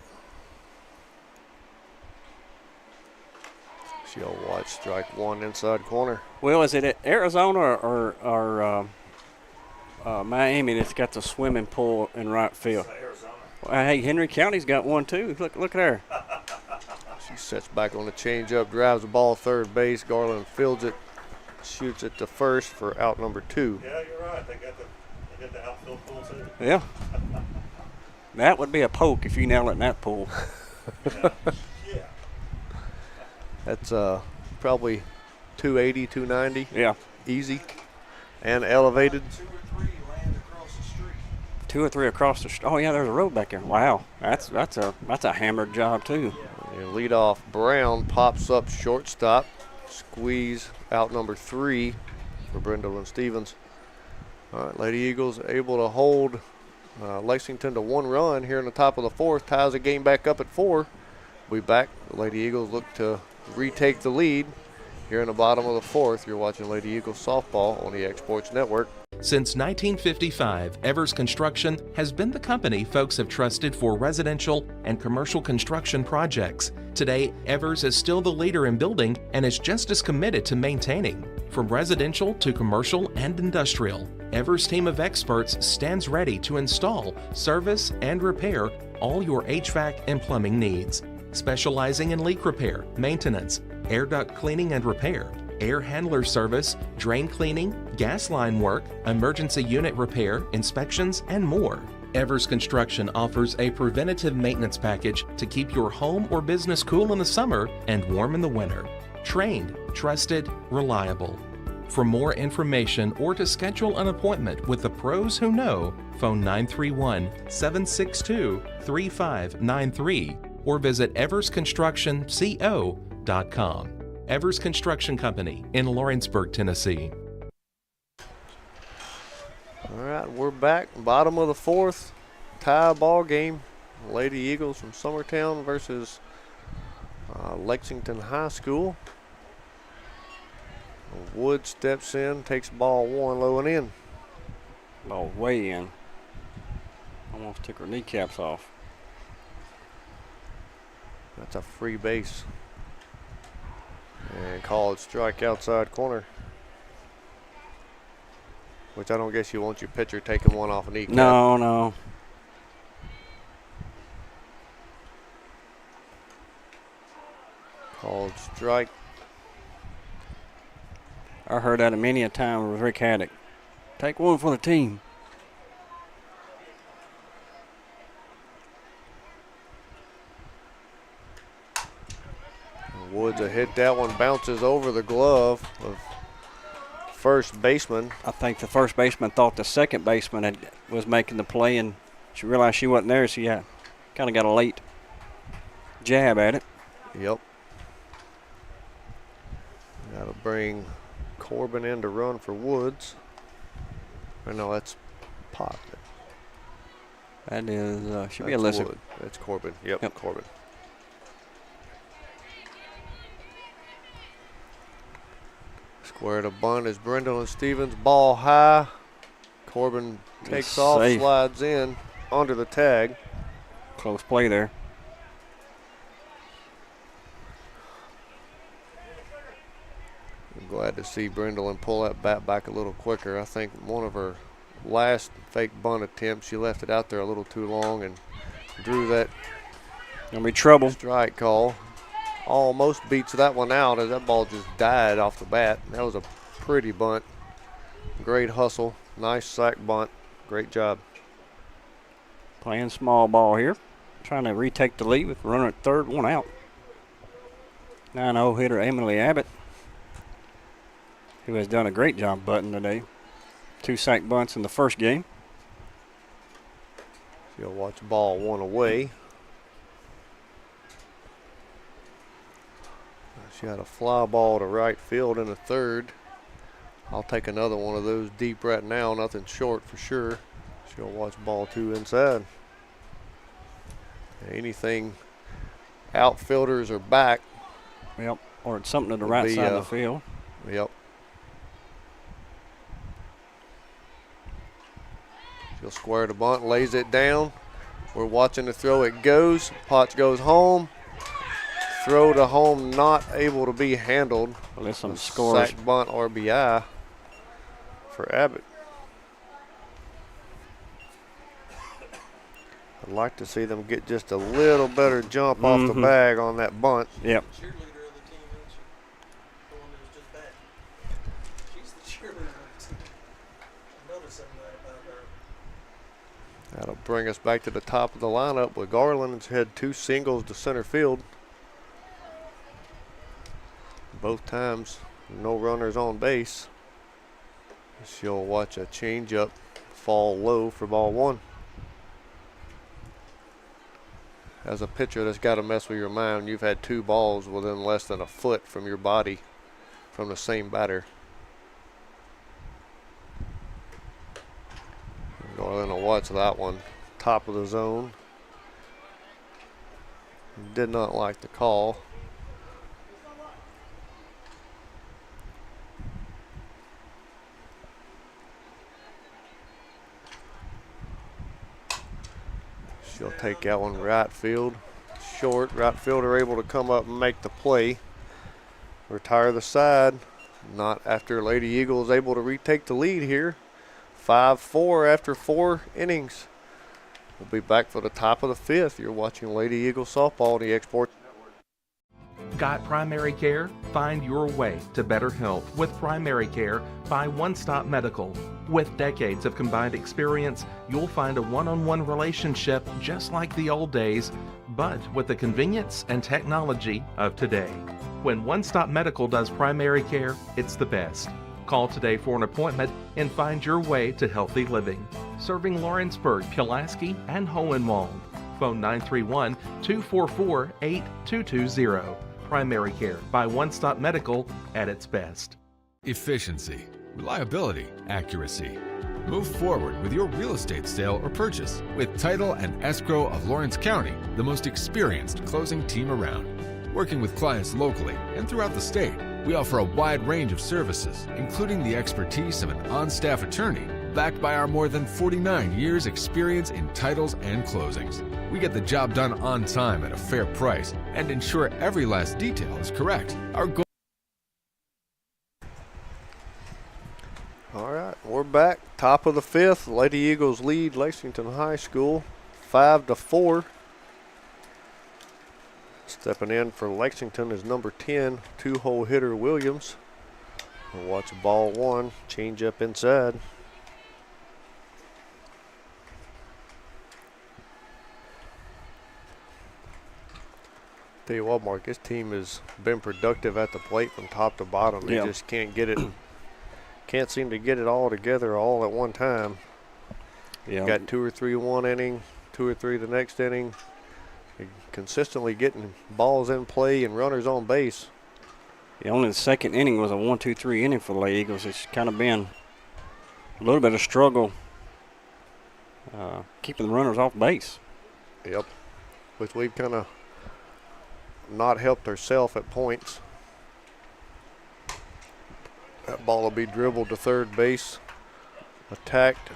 She'll watch strike 1 inside corner. Well, is it at Arizona or Miami that's got the swimming pool in right field? Well, hey, Henry County's got one too. Look there. She sets back on the changeup, drives the ball third base. Garland fields it, shoots it to first for out number 2. Yeah, you're right. They got the outfield pool too. Yeah. That would be a poke if you nail it in that pool. Yeah. That's probably 280, 290. Yeah. Easy. And elevated. 2 or 3 across the street. Oh yeah, there's a road back there. Wow, that's a hammered job too. And lead off Brown pops up shortstop. Squeeze out number 3 for Brindle and Stevens. All right, Lady Eagles able to hold Lexington to 1 run here in the top of the 4th. Ties the game back up at 4. We back. The Lady Eagles look to retake the lead here in the bottom of the 4th. You're watching Lady Eagles softball on the X Sports Network. Since 1955, Evers Construction has been the company folks have trusted for residential and commercial construction projects. Today, Evers is still the leader in building and is just as committed to maintaining. From residential to commercial and industrial, Evers' team of experts stands ready to install, service, and repair all your HVAC and plumbing needs. Specializing in leak repair, maintenance, air duct cleaning and repair, air handler service, drain cleaning, gas line work, emergency unit repair, inspections, and more. Evers Construction offers a preventative maintenance package to keep your home or business cool in the summer and warm in the winter. Trained, trusted, reliable. For more information or to schedule an appointment with the pros who know, phone 931-762-3593 or visit eversconstructionco.com. Evers Construction Company in Lawrenceburg, Tennessee. All right, we're back. Bottom of the 4th. Tie ball game. Lady Eagles from Summertown versus Lexington High School. Wood steps in, takes ball 1 low and in. Ball way in. Almost took her kneecaps off. That's a free base. And called strike outside corner. Which I don't guess you want your pitcher taking one off a kneecap. No. Called strike. I heard that many a time with Rick Haddock. Take one for the team. Woods will hit that one, bounces over the glove of first baseman. I think the first baseman thought the second baseman was making the play, and she realized she wasn't there, so yeah, kind of got a late jab at it. Yep. That'll bring Corbin in to run for Woods. Or no, that's Pop. That is, should be Alyssa. Wood. That's Corbin. Yep, Corbin. Square to bunt is Brindle and Stevens. Ball high. Corbin takes off, safe. slides in under the tag. Close play there. I'm glad to see Brindle pull that bat back a little quicker. I think one of her last fake bunt attempts, she left it out there a little too long and drew that Gonna be trouble. Strike call. Almost beats that one out as that ball just died off the bat. That was a pretty bunt. Great hustle. Nice sack bunt. Great job. Playing small ball here. Trying to retake the lead with a runner at third, one out. 9-0 hitter Emily Abbott, who has done a great job bunting today. 2 sack bunts in the first game. She'll watch ball one away. She had a fly ball to right field in the third. I'll take another one of those deep right now. Nothing short for sure. She'll watch ball 2 inside. Anything outfielders are back. Yep, or it's something to the right side of the field. Yep. She'll square the bunt, lays it down. We're watching the throw. It goes. Potts goes home. Throw to home, not able to be handled. Well, there's some scores. Sack bunt RBI for Abbott. I'd like to see them get just a little better jump off the bag on that bunt. Yep. That'll bring us back to the top of the lineup with Garland has had 2 singles to center field. Both times, no runners on base. She'll watch a changeup fall low for ball 1. As a pitcher, that's got to mess with your mind. You've had 2 balls within less than a foot from your body from the same batter. Garland will watch that one. Top of the zone. Did not like the call. She'll take that one right field. Short. Right fielder able to come up and make the play. Retire the side. Not after Lady Eagle is able to retake the lead here. 5-4 after 4 innings. We'll be back for the top of the 5th. You're watching Lady Eagle softball on the Export Network. Got primary care? Find your way to better health with primary care by One Stop Medical. With decades of combined experience, you'll find a one-on-one relationship just like the old days, but with the convenience and technology of today. When One Stop Medical does primary care, it's the best. Call today for an appointment and find your way to healthy living. Serving Lawrenceburg, Pulaski, and Hohenwald. Phone 931-244-8220. Primary care by One Stop Medical at its best. Efficiency, reliability, accuracy. Move forward with your real estate sale or purchase with Title and Escrow of Lawrence County, the most experienced closing team around. Working with clients locally and throughout the state, we offer a wide range of services, including the expertise of an on-staff attorney, backed by our more than 49 years experience in titles and closings. We get the job done on time at a fair price and ensure every last detail is correct. Our goal. All right, we're back. Top of the 5th. Lady Eagles lead Lexington High School 5-4. Stepping in for Lexington is number 10, 2-hole hitter Williams. We'll watch ball 1, change up inside. Tell you what, Mark, this team has been productive at the plate from top to bottom. They just can't get it, can't seem to get it all together all at one time. Yeah. Got 2 or 3 one inning, 2 or 3 the next inning. Consistently getting balls in play and runners on base. Yeah, only the second inning was a 1-2-3 inning for the Lady Eagles. It's kind of been a little bit of struggle keeping the runners off base. Yep, which we've kind of not helped ourselves at points. That ball will be dribbled to third base, attacked.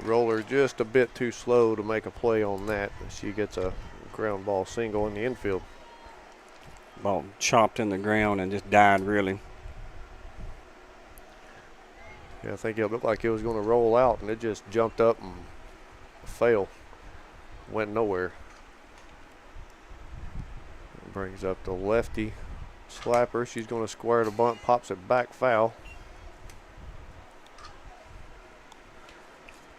Roller just a bit too slow to make a play on that. She gets a ground ball single in the infield. Ball chopped in the ground and just died, really. Yeah, I think it looked like it was going to roll out, and it just jumped up and fell. Went nowhere. Brings up the lefty slapper. She's going to square the bunt, pops it back foul.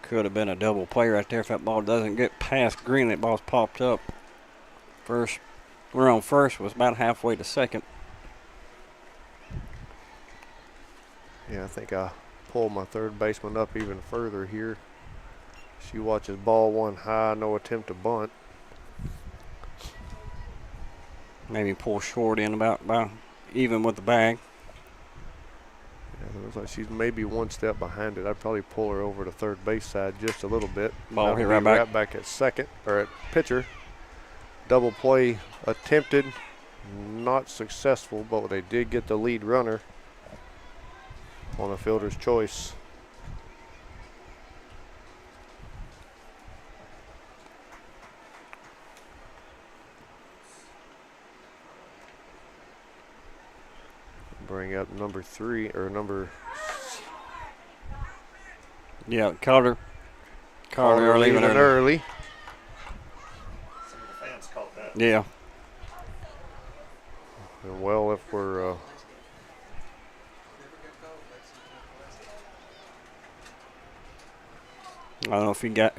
Could have been a double play right there if that ball doesn't get past green. That ball's popped up. First, we're on first, was about halfway to second. Yeah, I think I pulled my third baseman up even further here. She watches ball one high, no attempt to bunt. Maybe pull short in about even with the bag. Yeah, it looks like she's maybe one step behind it. I'd probably pull her over to third base side just a little bit. Ball hit That'll right be back. Right back at second, or at pitcher. Double play attempted, not successful, but they did get the lead runner on a fielder's choice. Bring up number 3 or number. Yeah, Carter leaving early. Some of the fans called that. Yeah. And well, if we're I don't know if you got.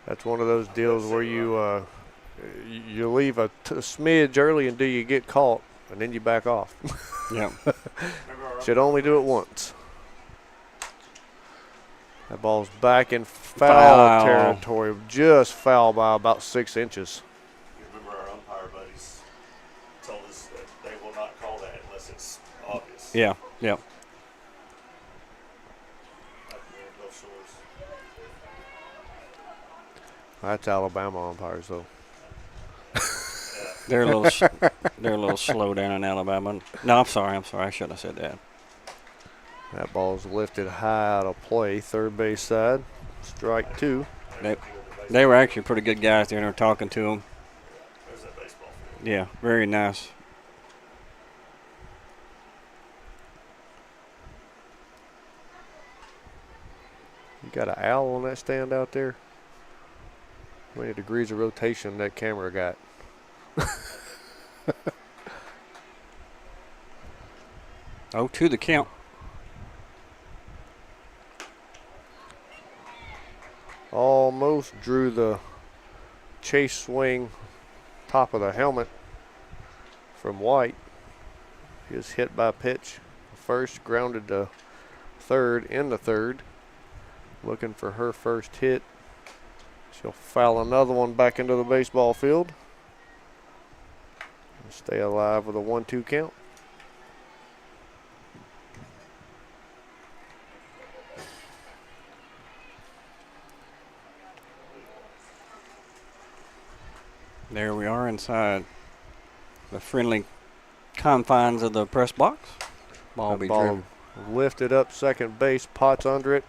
That's one of those deals where you you leave a smidge early until you get caught, and then you back off. Yeah. Should only do it once. That ball's back in foul territory, just foul by about 6 inches. You remember our umpire buddies told us that they will not call that unless it's obvious. Yeah, yeah. Both shores. That's Alabama umpires, though. They're a little slow down in Alabama. No, I'm sorry. I shouldn't have said that. That ball's lifted high out of play, third base side. Strike 2. They were actually pretty good guys there. They were talking to them. There's that baseball field. Yeah, very nice. You got an owl on that stand out there? How many degrees of rotation that camera got? Oh, to the count. Almost drew the chase swing top of the helmet from White. He was hit by a pitch. First, grounded to third in the third. Looking for her first hit. She'll foul another one back into the baseball field. And stay alive with a 1-2 count. There we are inside the friendly confines of the press box. Ball be driven. Lifted up second base, Potts under it,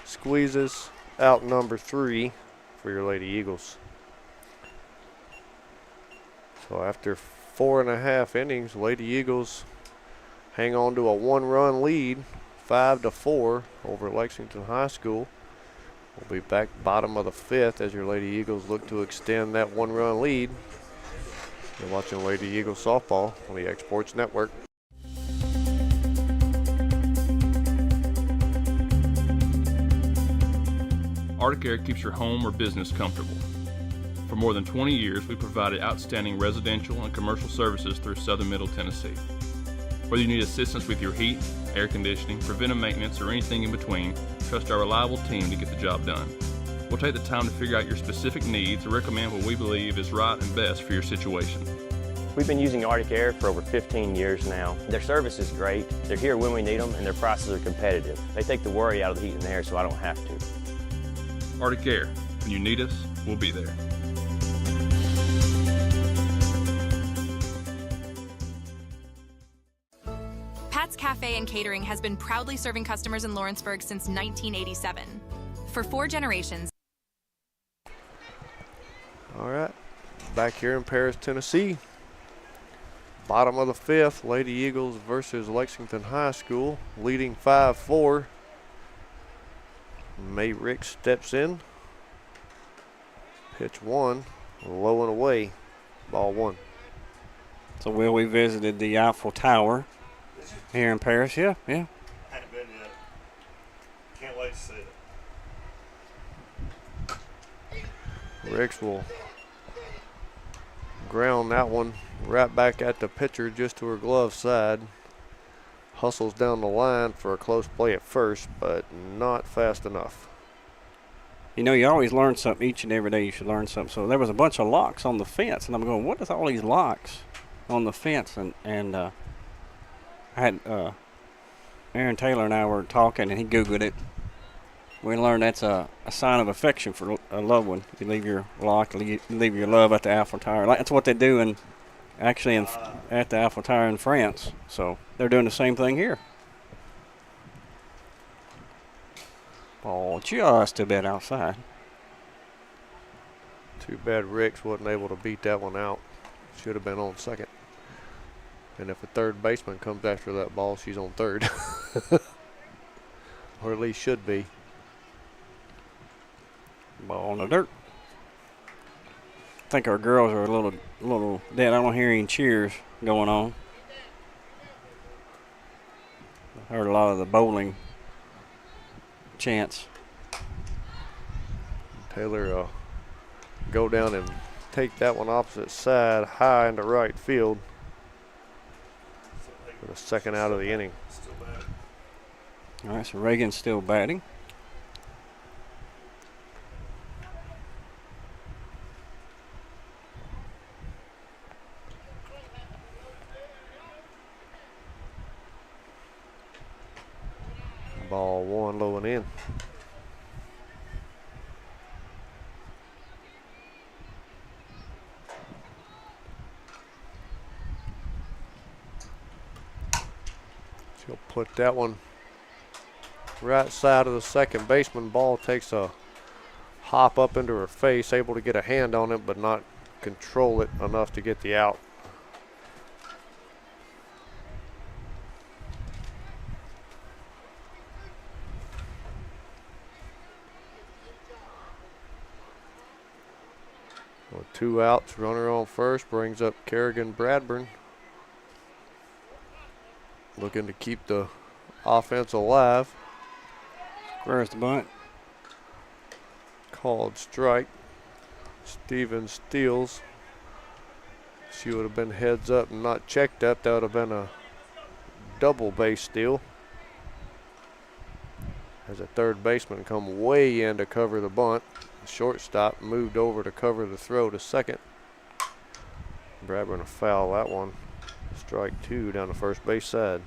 squeezes out number 3 for your Lady Eagles. So after 4.5 innings, Lady Eagles hang on to a 1-run lead, 5-4 over Lexington High School. We'll be back bottom of the 5th as your Lady Eagles look to extend that 1-run lead. You're watching Lady Eagles softball on the Exports Network. Arctic Air keeps your home or business comfortable. For more than 20 years, we provided outstanding residential and commercial services through Southern Middle Tennessee. Whether you need assistance with your heat, air conditioning, preventive maintenance, or anything in between, trust our reliable team to get the job done. We'll take the time to figure out your specific needs and recommend what we believe is right and best for your situation. We've been using Arctic Air for over 15 years now. Their service is great, they're here when we need them, and their prices are competitive. They take the worry out of the heat and air so I don't have to. Arctic Air, when you need us, we'll be there. Pat's Cafe and Catering has been proudly serving customers in Lawrenceburg since 1987. For 4 generations. All right, back here in Paris, Tennessee. Bottom of the 5th, Lady Eagles versus Lexington High School, leading 5-4. May Rick steps in. Pitch 1, low and away, ball 1. So, Will, we visited the Eiffel Tower here in Paris. Yeah. Hadn't been yet. Can't wait to see it. Ricks will ground that one right back at the pitcher just to her glove side. Hustles down the line for a close play at first, but not fast enough. You know, you always learn something each and every day. You should learn something. So there was a bunch of locks on the fence, and I'm going, what is all these locks on the fence? And I had Aaron Taylor and I were talking, and he Googled it. We learned that's a sign of affection for a loved one. You leave your lock, leave your love at the Eiffel Tower. That's what they do at the Eiffel Tower in France. So they're doing the same thing here. Ball just a bit outside. Too bad Ricks wasn't able to beat that one out. Should have been on second. And if a third baseman comes after that ball, she's on third. Or at least should be. Ball in the dirt. I think our girls are a little dead. I don't hear any cheers going on. I heard a lot of the bowling chants. Taylor go down and take that one opposite side high into right field for the second out of the inning. All right, so Reagan's still batting. Ball 1 low and in. She'll put that one right side of the second baseman. Ball takes a hop up into her face, able to get a hand on it, but not control it enough to get the out. With 2 outs, runner on first, brings up Kerrigan Bradburn. Looking to keep the offense alive. Where's the bunt? Called strike. Stevens steals. She would have been heads up and not checked up. That would have been a double base steal. As a third baseman come way in to cover the bunt. The shortstop moved over to cover the throw to second. Bradburn will foul that one. Strike 2 down the first base side.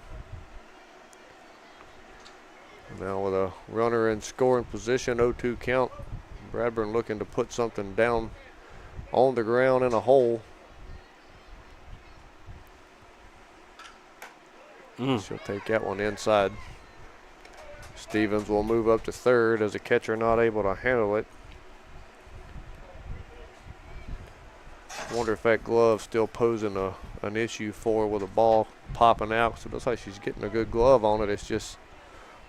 Now with a runner in scoring position, 0-2 count. Bradburn looking to put something down on the ground in a hole. She'll take that one inside. Stevens will move up to third as a catcher not able to handle it. Wonder if that glove's still posing an issue for her with a ball popping out. So it looks like she's getting a good glove on it. It's just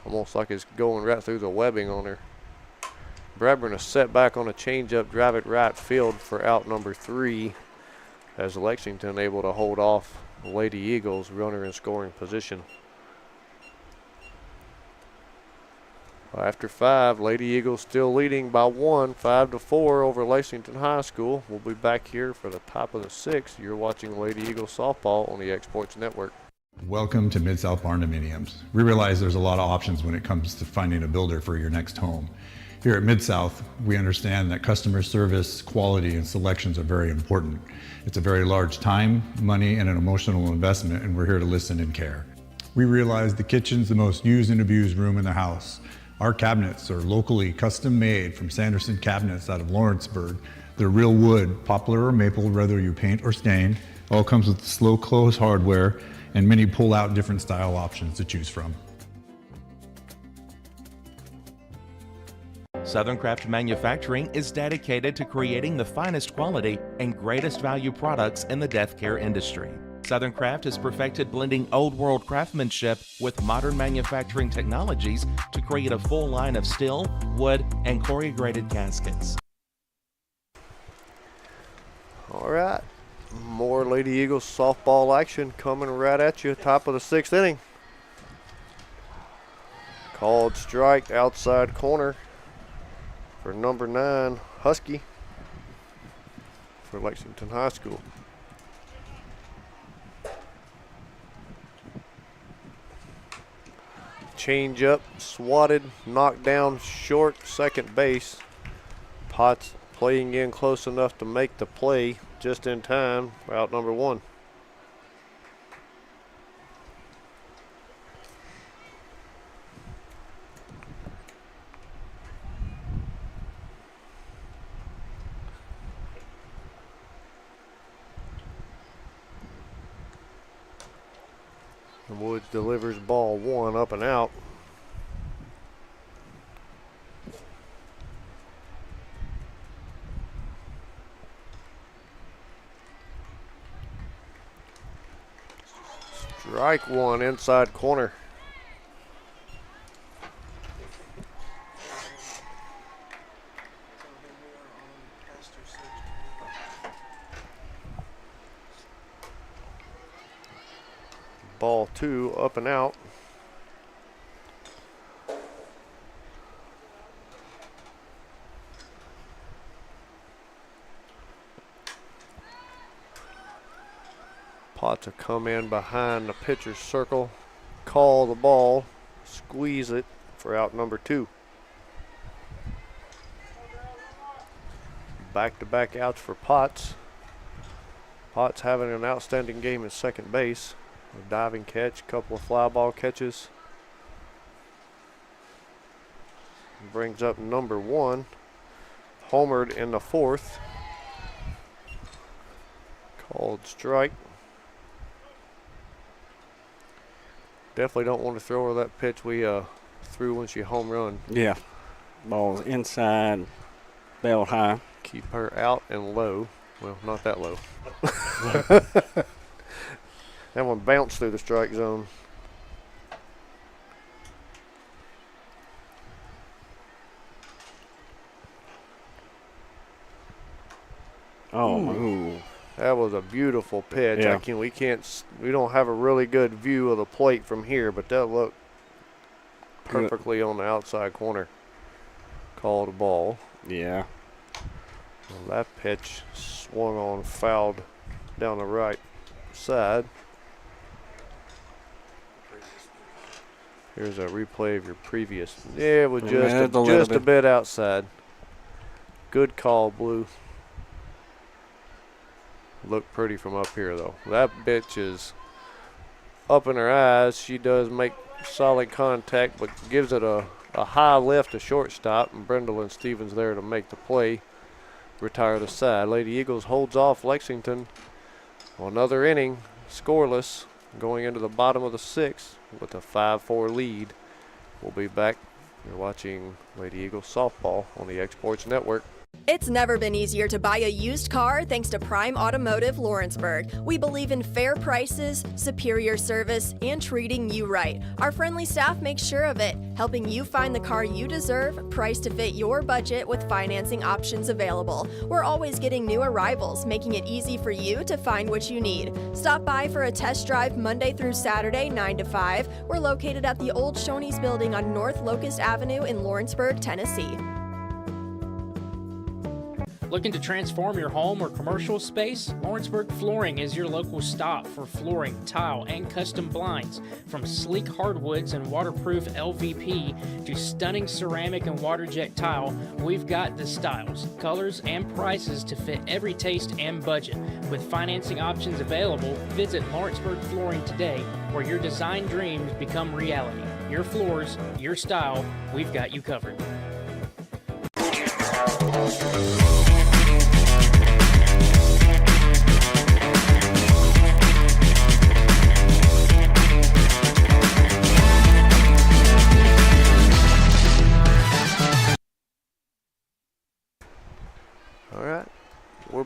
almost like it's going right through the webbing on her. Bradburn is set back on a changeup, drive it right field for out number 3 as Lexington able to hold off Lady Eagles, runner in scoring position. After 5, Lady Eagles still leading by 1, 5-4 over Lexington High School. We'll be back here for the top of the 6th. You're watching Lady Eagles softball on the Exports Network. Welcome to Mid-South Barndominiums. We realize there's a lot of options when it comes to finding a builder for your next home. Here at Mid-South, we understand that customer service, quality, and selections are very important. It's a very large time, money, and an emotional investment, and we're here to listen and care. We realize the kitchen's the most used and abused room in the house. Our cabinets are locally custom made from Sanderson Cabinets out of Lawrenceburg. They're real wood, poplar or maple, whether you paint or stain. All comes with slow close hardware and many pull-out different style options to choose from. Southern Craft Manufacturing is dedicated to creating the finest quality and greatest value products in the death care industry. Southern Craft has perfected blending old world craftsmanship with modern manufacturing technologies to create a full line of steel, wood, and corrugated caskets. All right, more Lady Eagles softball action coming right at you, top of the 6th inning. Called strike outside corner for number 9, Husky, for Lexington High School. Change up, swatted, knocked down short, second base. Potts playing in close enough to make the play just in time, out number 1. Woods delivers ball 1 up and out. Strike 1 inside corner. Ball 2 up and out. Pot to come in behind the pitcher's circle, call the ball, squeeze it for out number 2. Back-to-back outs for Potts. Potts having an outstanding game at second base. A diving catch, a couple of fly ball catches. Brings up number 1. Homered in the 4th. Called strike. Definitely don't want to throw her that pitch we threw when she home run. Yeah. Ball's inside, belt high. Keep her out and low. Well, not that low. That one bounced through the strike zone. Oh, that was a beautiful pitch. Yeah. We don't have a really good view of the plate from here, but that looked perfectly on the outside corner. Called a ball. Yeah. Well, that pitch swung on, fouled down the right side. Here's a replay of your previous. Yeah, it was just a bit outside. Good call, Blue. Look pretty from up here, though. That bitch is up in her eyes. She does make solid contact, but gives it a high lift to shortstop, and Brendel and Stevens there to make the play. Retire the side. Lady Eagles holds off Lexington. Another inning, scoreless, going into the bottom of the 6th with a 5-4 lead. We'll be back. You're watching Lady Eagles softball on the Exports Network. It's never been easier to buy a used car thanks to Prime Automotive Lawrenceburg. We believe in fair prices, superior service, and treating you right. Our friendly staff makes sure of it, helping you find the car you deserve, priced to fit your budget with financing options available. We're always getting new arrivals, making it easy for you to find what you need. Stop by for a test drive Monday through Saturday, 9 to 5. We're located at the Old Shoney's building on North Locust Avenue in Lawrenceburg, Tennessee. Looking to transform your home or commercial space? Lawrenceburg Flooring is your local stop for flooring, tile, and custom blinds. From sleek hardwoods and waterproof LVP to stunning ceramic and water jet tile, we've got the styles, colors, and prices to fit every taste and budget. With financing options available, visit Lawrenceburg Flooring today, where your design dreams become reality. Your floors, your style, we've got you covered.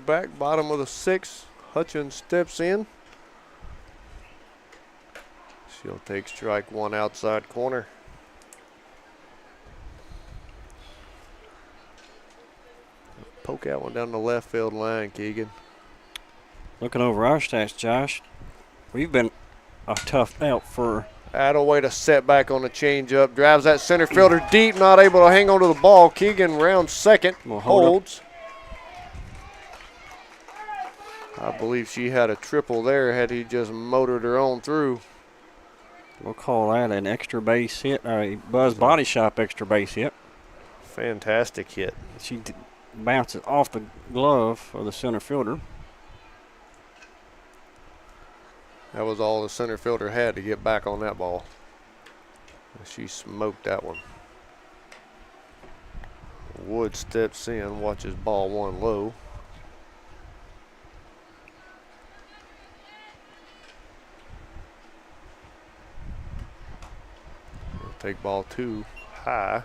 back, bottom of the 6th. Hutchins steps in. She'll take strike 1 outside corner. Poke that one down the left field line, Keegan. Looking over our stats, Josh, we've been a tough out for. Adaway to set back on the changeup. Drives that center fielder deep, not able to hang on to the ball. Keegan rounds second, holds. I believe she had a triple there had he just motored her on through. We'll call that an extra base hit, or a Buzz Body Shop extra base hit. Fantastic hit. She bounces off the glove of the center fielder. That was all the center fielder had to get back on that ball. She smoked that one. Wood steps in, watches ball 1 low. Take ball 2 high.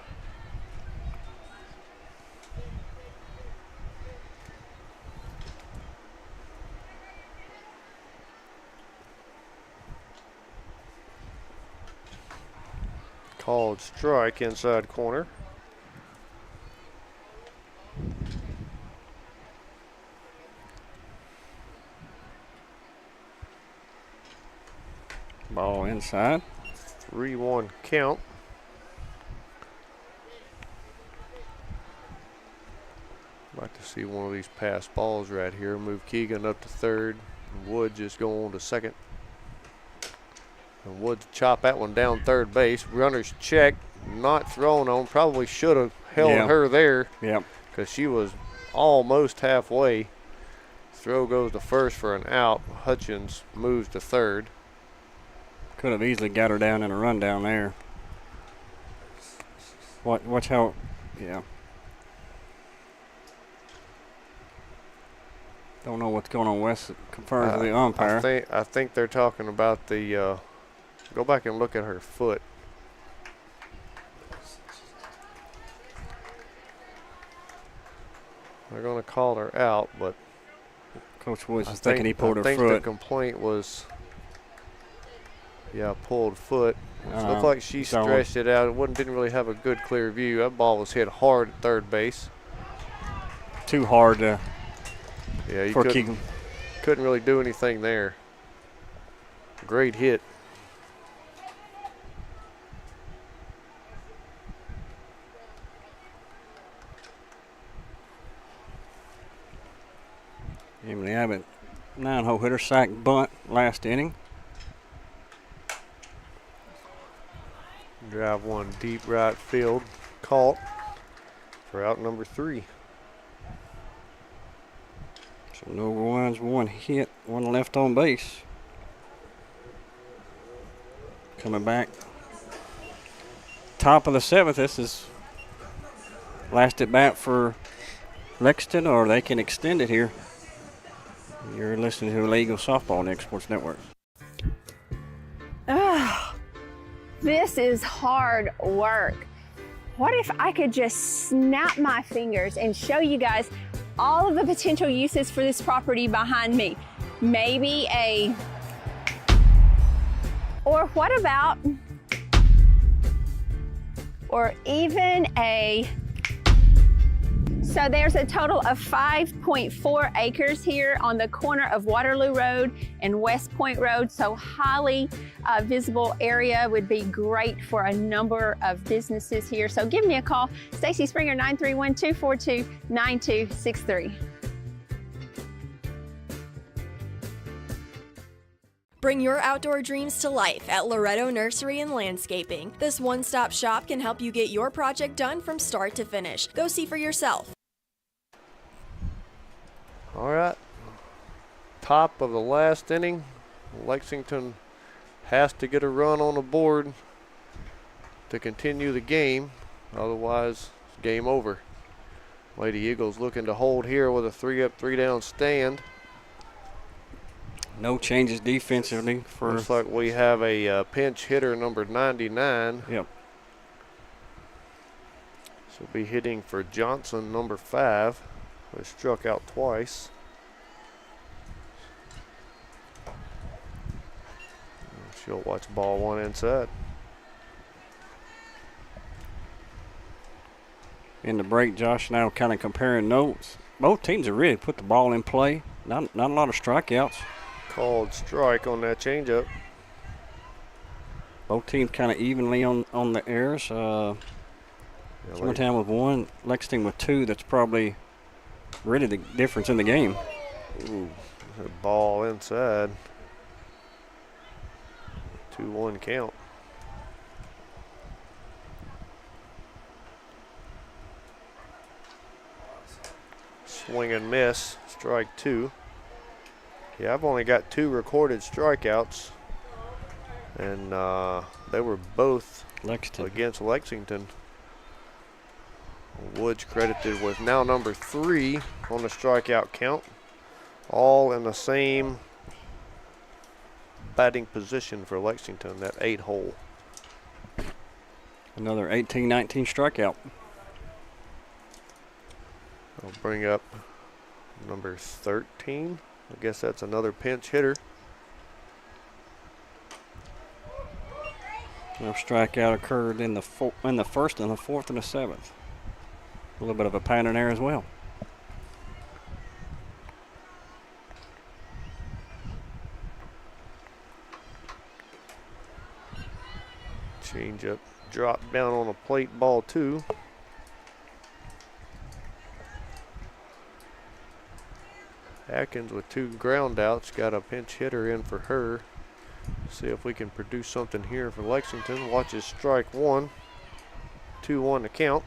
Called strike inside corner. Ball inside. 3-1 count. Like to see one of these pass balls right here. Move Keegan up to third. Wood just go on to second. And Wood chop that one down third base. Runners check, not thrown on. Probably should have held her there. Yep. Because she was almost halfway. Throw goes to first for an out. Hutchins moves to third. Could have easily got her down in a run down there. Watch how, yeah. Don't know what's going on west. Confirmed with the umpire. I think they're talking about the. Go back and look at her foot. They're going to call her out, but Coach Woods is thinking he pulled her foot. I think the complaint was, pulled foot. It looked like she stretched it out. It didn't really have a good clear view. That ball was hit hard at third base. Too hard to. Yeah, you couldn't really do anything there. Great hit. Emily Abbott, 9-hole hitter, sack bunt last inning. Drive one deep right field, caught for out number 3. So no runs, 1 hit, 1 left on base. Coming back. Top of the 7th, this is last at bat for Lexington, or they can extend it here. You're listening to Illegal Softball on the X Sports Network. This is hard work. What if I could just snap my fingers and show you guys all of the potential uses for this property behind me? Maybe or what about, or even so there's a total of 5.4 acres here on the corner of Waterloo Road and West Point Road. So highly visible area, would be great for a number of businesses here. So give me a call, Stacy Springer, 931-242-9263. Bring your outdoor dreams to life at Loretto Nursery and Landscaping. This one-stop shop can help you get your project done from start to finish. Go see for yourself. All right, top of the last inning. Lexington has to get a run on the board to continue the game, otherwise it's game over. Lady Eagles looking to hold here with a 3-up, 3-down stand. No changes defensively for. Looks like we have a pinch hitter, number 99. Yep. So be hitting for Johnson, number 5, who struck out twice. She'll watch ball one inside. In the break, Josh now kind of comparing notes. Both teams have really put the ball in play. Not a lot of strikeouts. Called strike on that changeup. Both teams kind of evenly on the errors. Summertown with 1, Lexington with 2. That's probably really the difference in the game. Ooh, a ball inside. 2-1 count. Swing and miss, strike 2. Yeah, I've only got 2 recorded strikeouts, and they were both against Lexington. Woods credited with now number 3 on the strikeout count, all in the same batting position for Lexington, that 8 hole. Another 18-19 strikeout. I'll bring up number 13. I guess that's another pinch hitter. No strikeout occurred in the first and the 4th and the 7th. A little bit of a pattern there as well. Change up, drop down on a plate, ball 2. Atkins with 2 ground outs, got a pinch hitter in for her. See if we can produce something here for Lexington. Watches strike 1, 2-1 to count.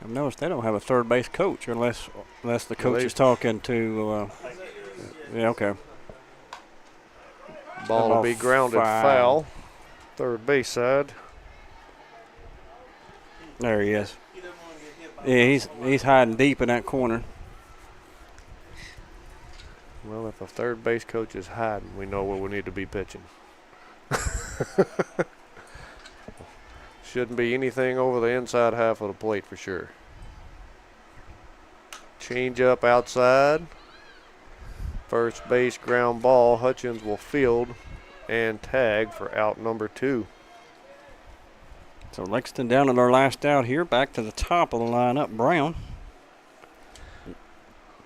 I've noticed they don't have a third base coach unless the coach is talking to. Yeah, okay. Ball will be grounded foul. Third base side. There he is. Yeah, he's hiding deep in that corner. Well, if a third base coach is hiding, we know where we need to be pitching. Shouldn't be anything over the inside half of the plate for sure. Change up outside. First base ground ball. Hutchins will field and tag for out number 2. So Lexington down to their last out here. Back to the top of the lineup, Brown.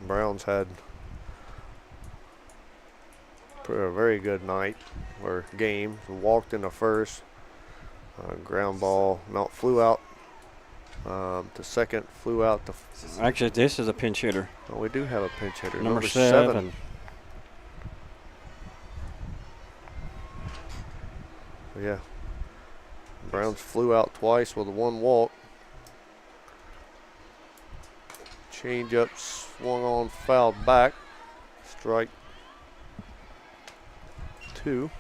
Brown's had a very good night or game. Walked in the first. Ground ball, flew out to second, flew out to. Actually, this is a pinch hitter. Oh, we do have a pinch hitter. Number 7. Yeah. Browns flew out twice with a 1 walk. Change up, swung on, fouled back. Strike 2.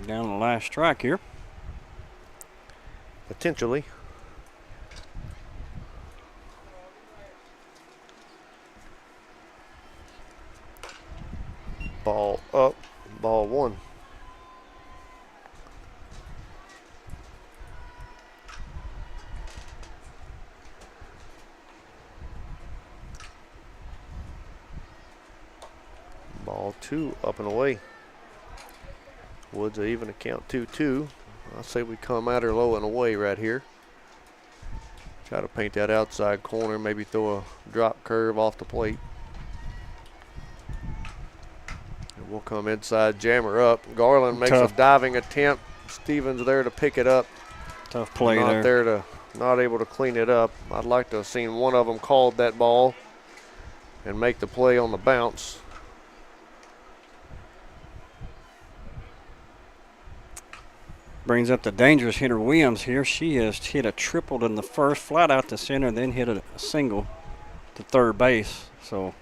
Down the last strike here. Potentially. Ball up, ball 1. Ball 2 up and away. Woods are even to count 2-2. I say we come at her low and away right here. Try to paint that outside corner, maybe throw a drop curve off the plate. And we'll come inside, jam her up. Garland makes a diving attempt. Stevens there to pick it up. Tough play there. Not able to clean it up. I'd like to have seen one of them called that ball and make the play on the bounce. Brings up the dangerous hitter Williams here. She has hit a triple in the first, flat out to center, then hit a single to third base. So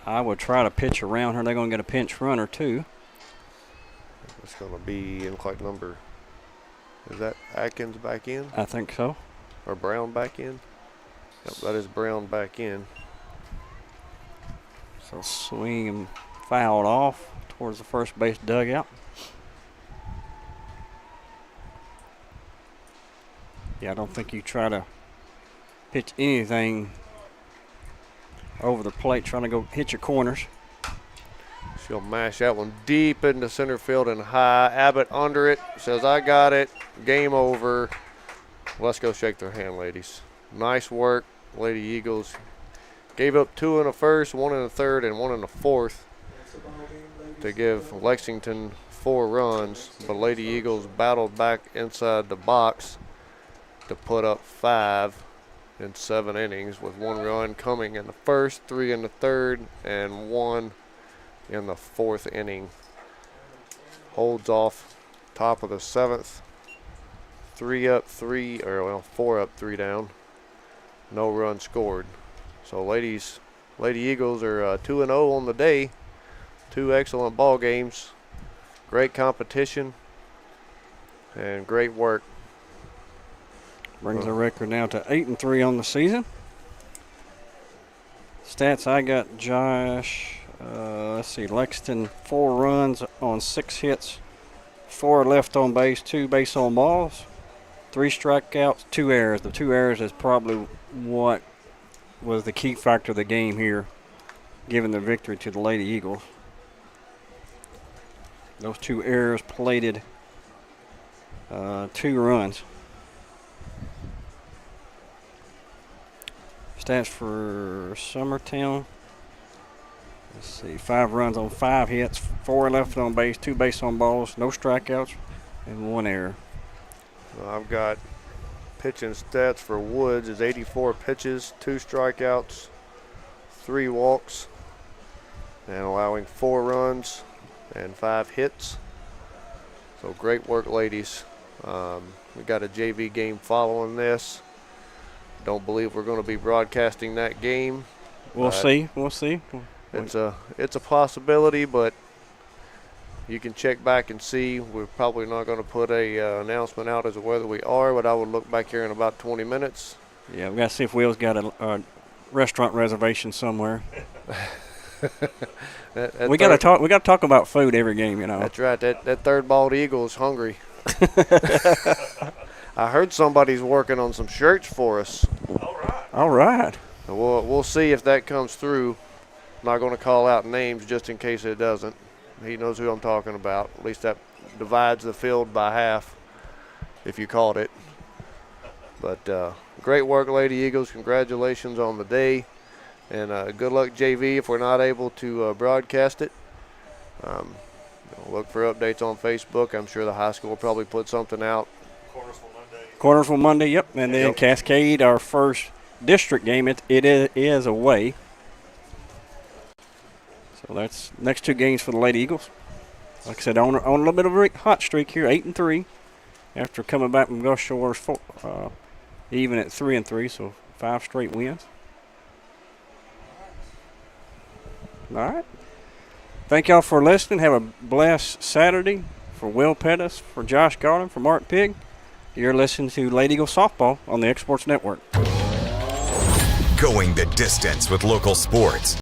I would try to pitch around her. They're going to get a pinch runner too. It's going to be in like number. Is that Atkins back in? I think so. Or Brown back in? Yep, that is Brown back in. So swing and fouled off towards the first base dugout. Yeah, I don't think you try to pitch anything over the plate trying to go hit your corners. She'll mash that one deep into center field and high. Abbott under it, says, I got it. Game over. Let's go shake their hand, ladies. Nice work, Lady Eagles. Gave up 2 in the first, 1 in the third, and 1 in the fourth to give Lexington 4 runs. But Lady Eagles battled back inside the box to put up 5 in 7 innings, with 1 run coming in the first, 3 in the third, and 1 in the fourth inning. Holds off top of the 7th. 4 up, 3 down. No run scored. So Lady Eagles are 2-0 on the day. 2 excellent ball games. Great competition and great work. Brings the record now to 8-3 on the season. Stats I got, Josh. Let's see, Lexington 4 runs on 6 hits, 4 left on base, 2 base on balls, 3 strikeouts, 2 errors. The 2 errors is probably what was the key factor of the game here, giving the victory to the Lady Eagles. Those 2 errors plated 2 runs. Stats for Summertown. Let's see, 5 runs on 5 hits, 4 left on base, 2 base on balls, no strikeouts, and 1 error. I've got pitching stats for Woods is 84 pitches, 2 strikeouts, 3 walks, and allowing 4 runs and 5 hits. So great work, ladies. We got a JV game following this. Don't believe we're going to be broadcasting that game. We'll see. It's a possibility, but you can check back and see. We're probably not going to put a announcement out as to whether we are, but I would look back here in about 20 minutes. Yeah, we got to see if Will's got a restaurant reservation somewhere. We got to talk about food every game, you know. That's right. That third bald eagle is hungry. I heard somebody's working on some shirts for us. All right. We'll see if that comes through. I'm not going to call out names just in case it doesn't. He knows who I'm talking about. At least that divides the field by half, if you called it. But great work, Lady Eagles. Congratulations on the day. And good luck, JV, if we're not able to broadcast it. Look for updates on Facebook. I'm sure the high school will probably put something out. Cornersville Monday, yep. And then Cascade, our first district game, it is away. So that's next 2 games for the Lady Eagles. Like I said, on a little bit of a hot streak here, 8-3, after coming back from Gulf Shores, even at 3-3, so 5 straight wins. All right. Thank y'all for listening. Have a blessed Saturday. For Will Pettis, for Josh Garland, for Mark Pigg, you're listening to Lady Eagle Softball on the Exports Network. Going the distance with local sports.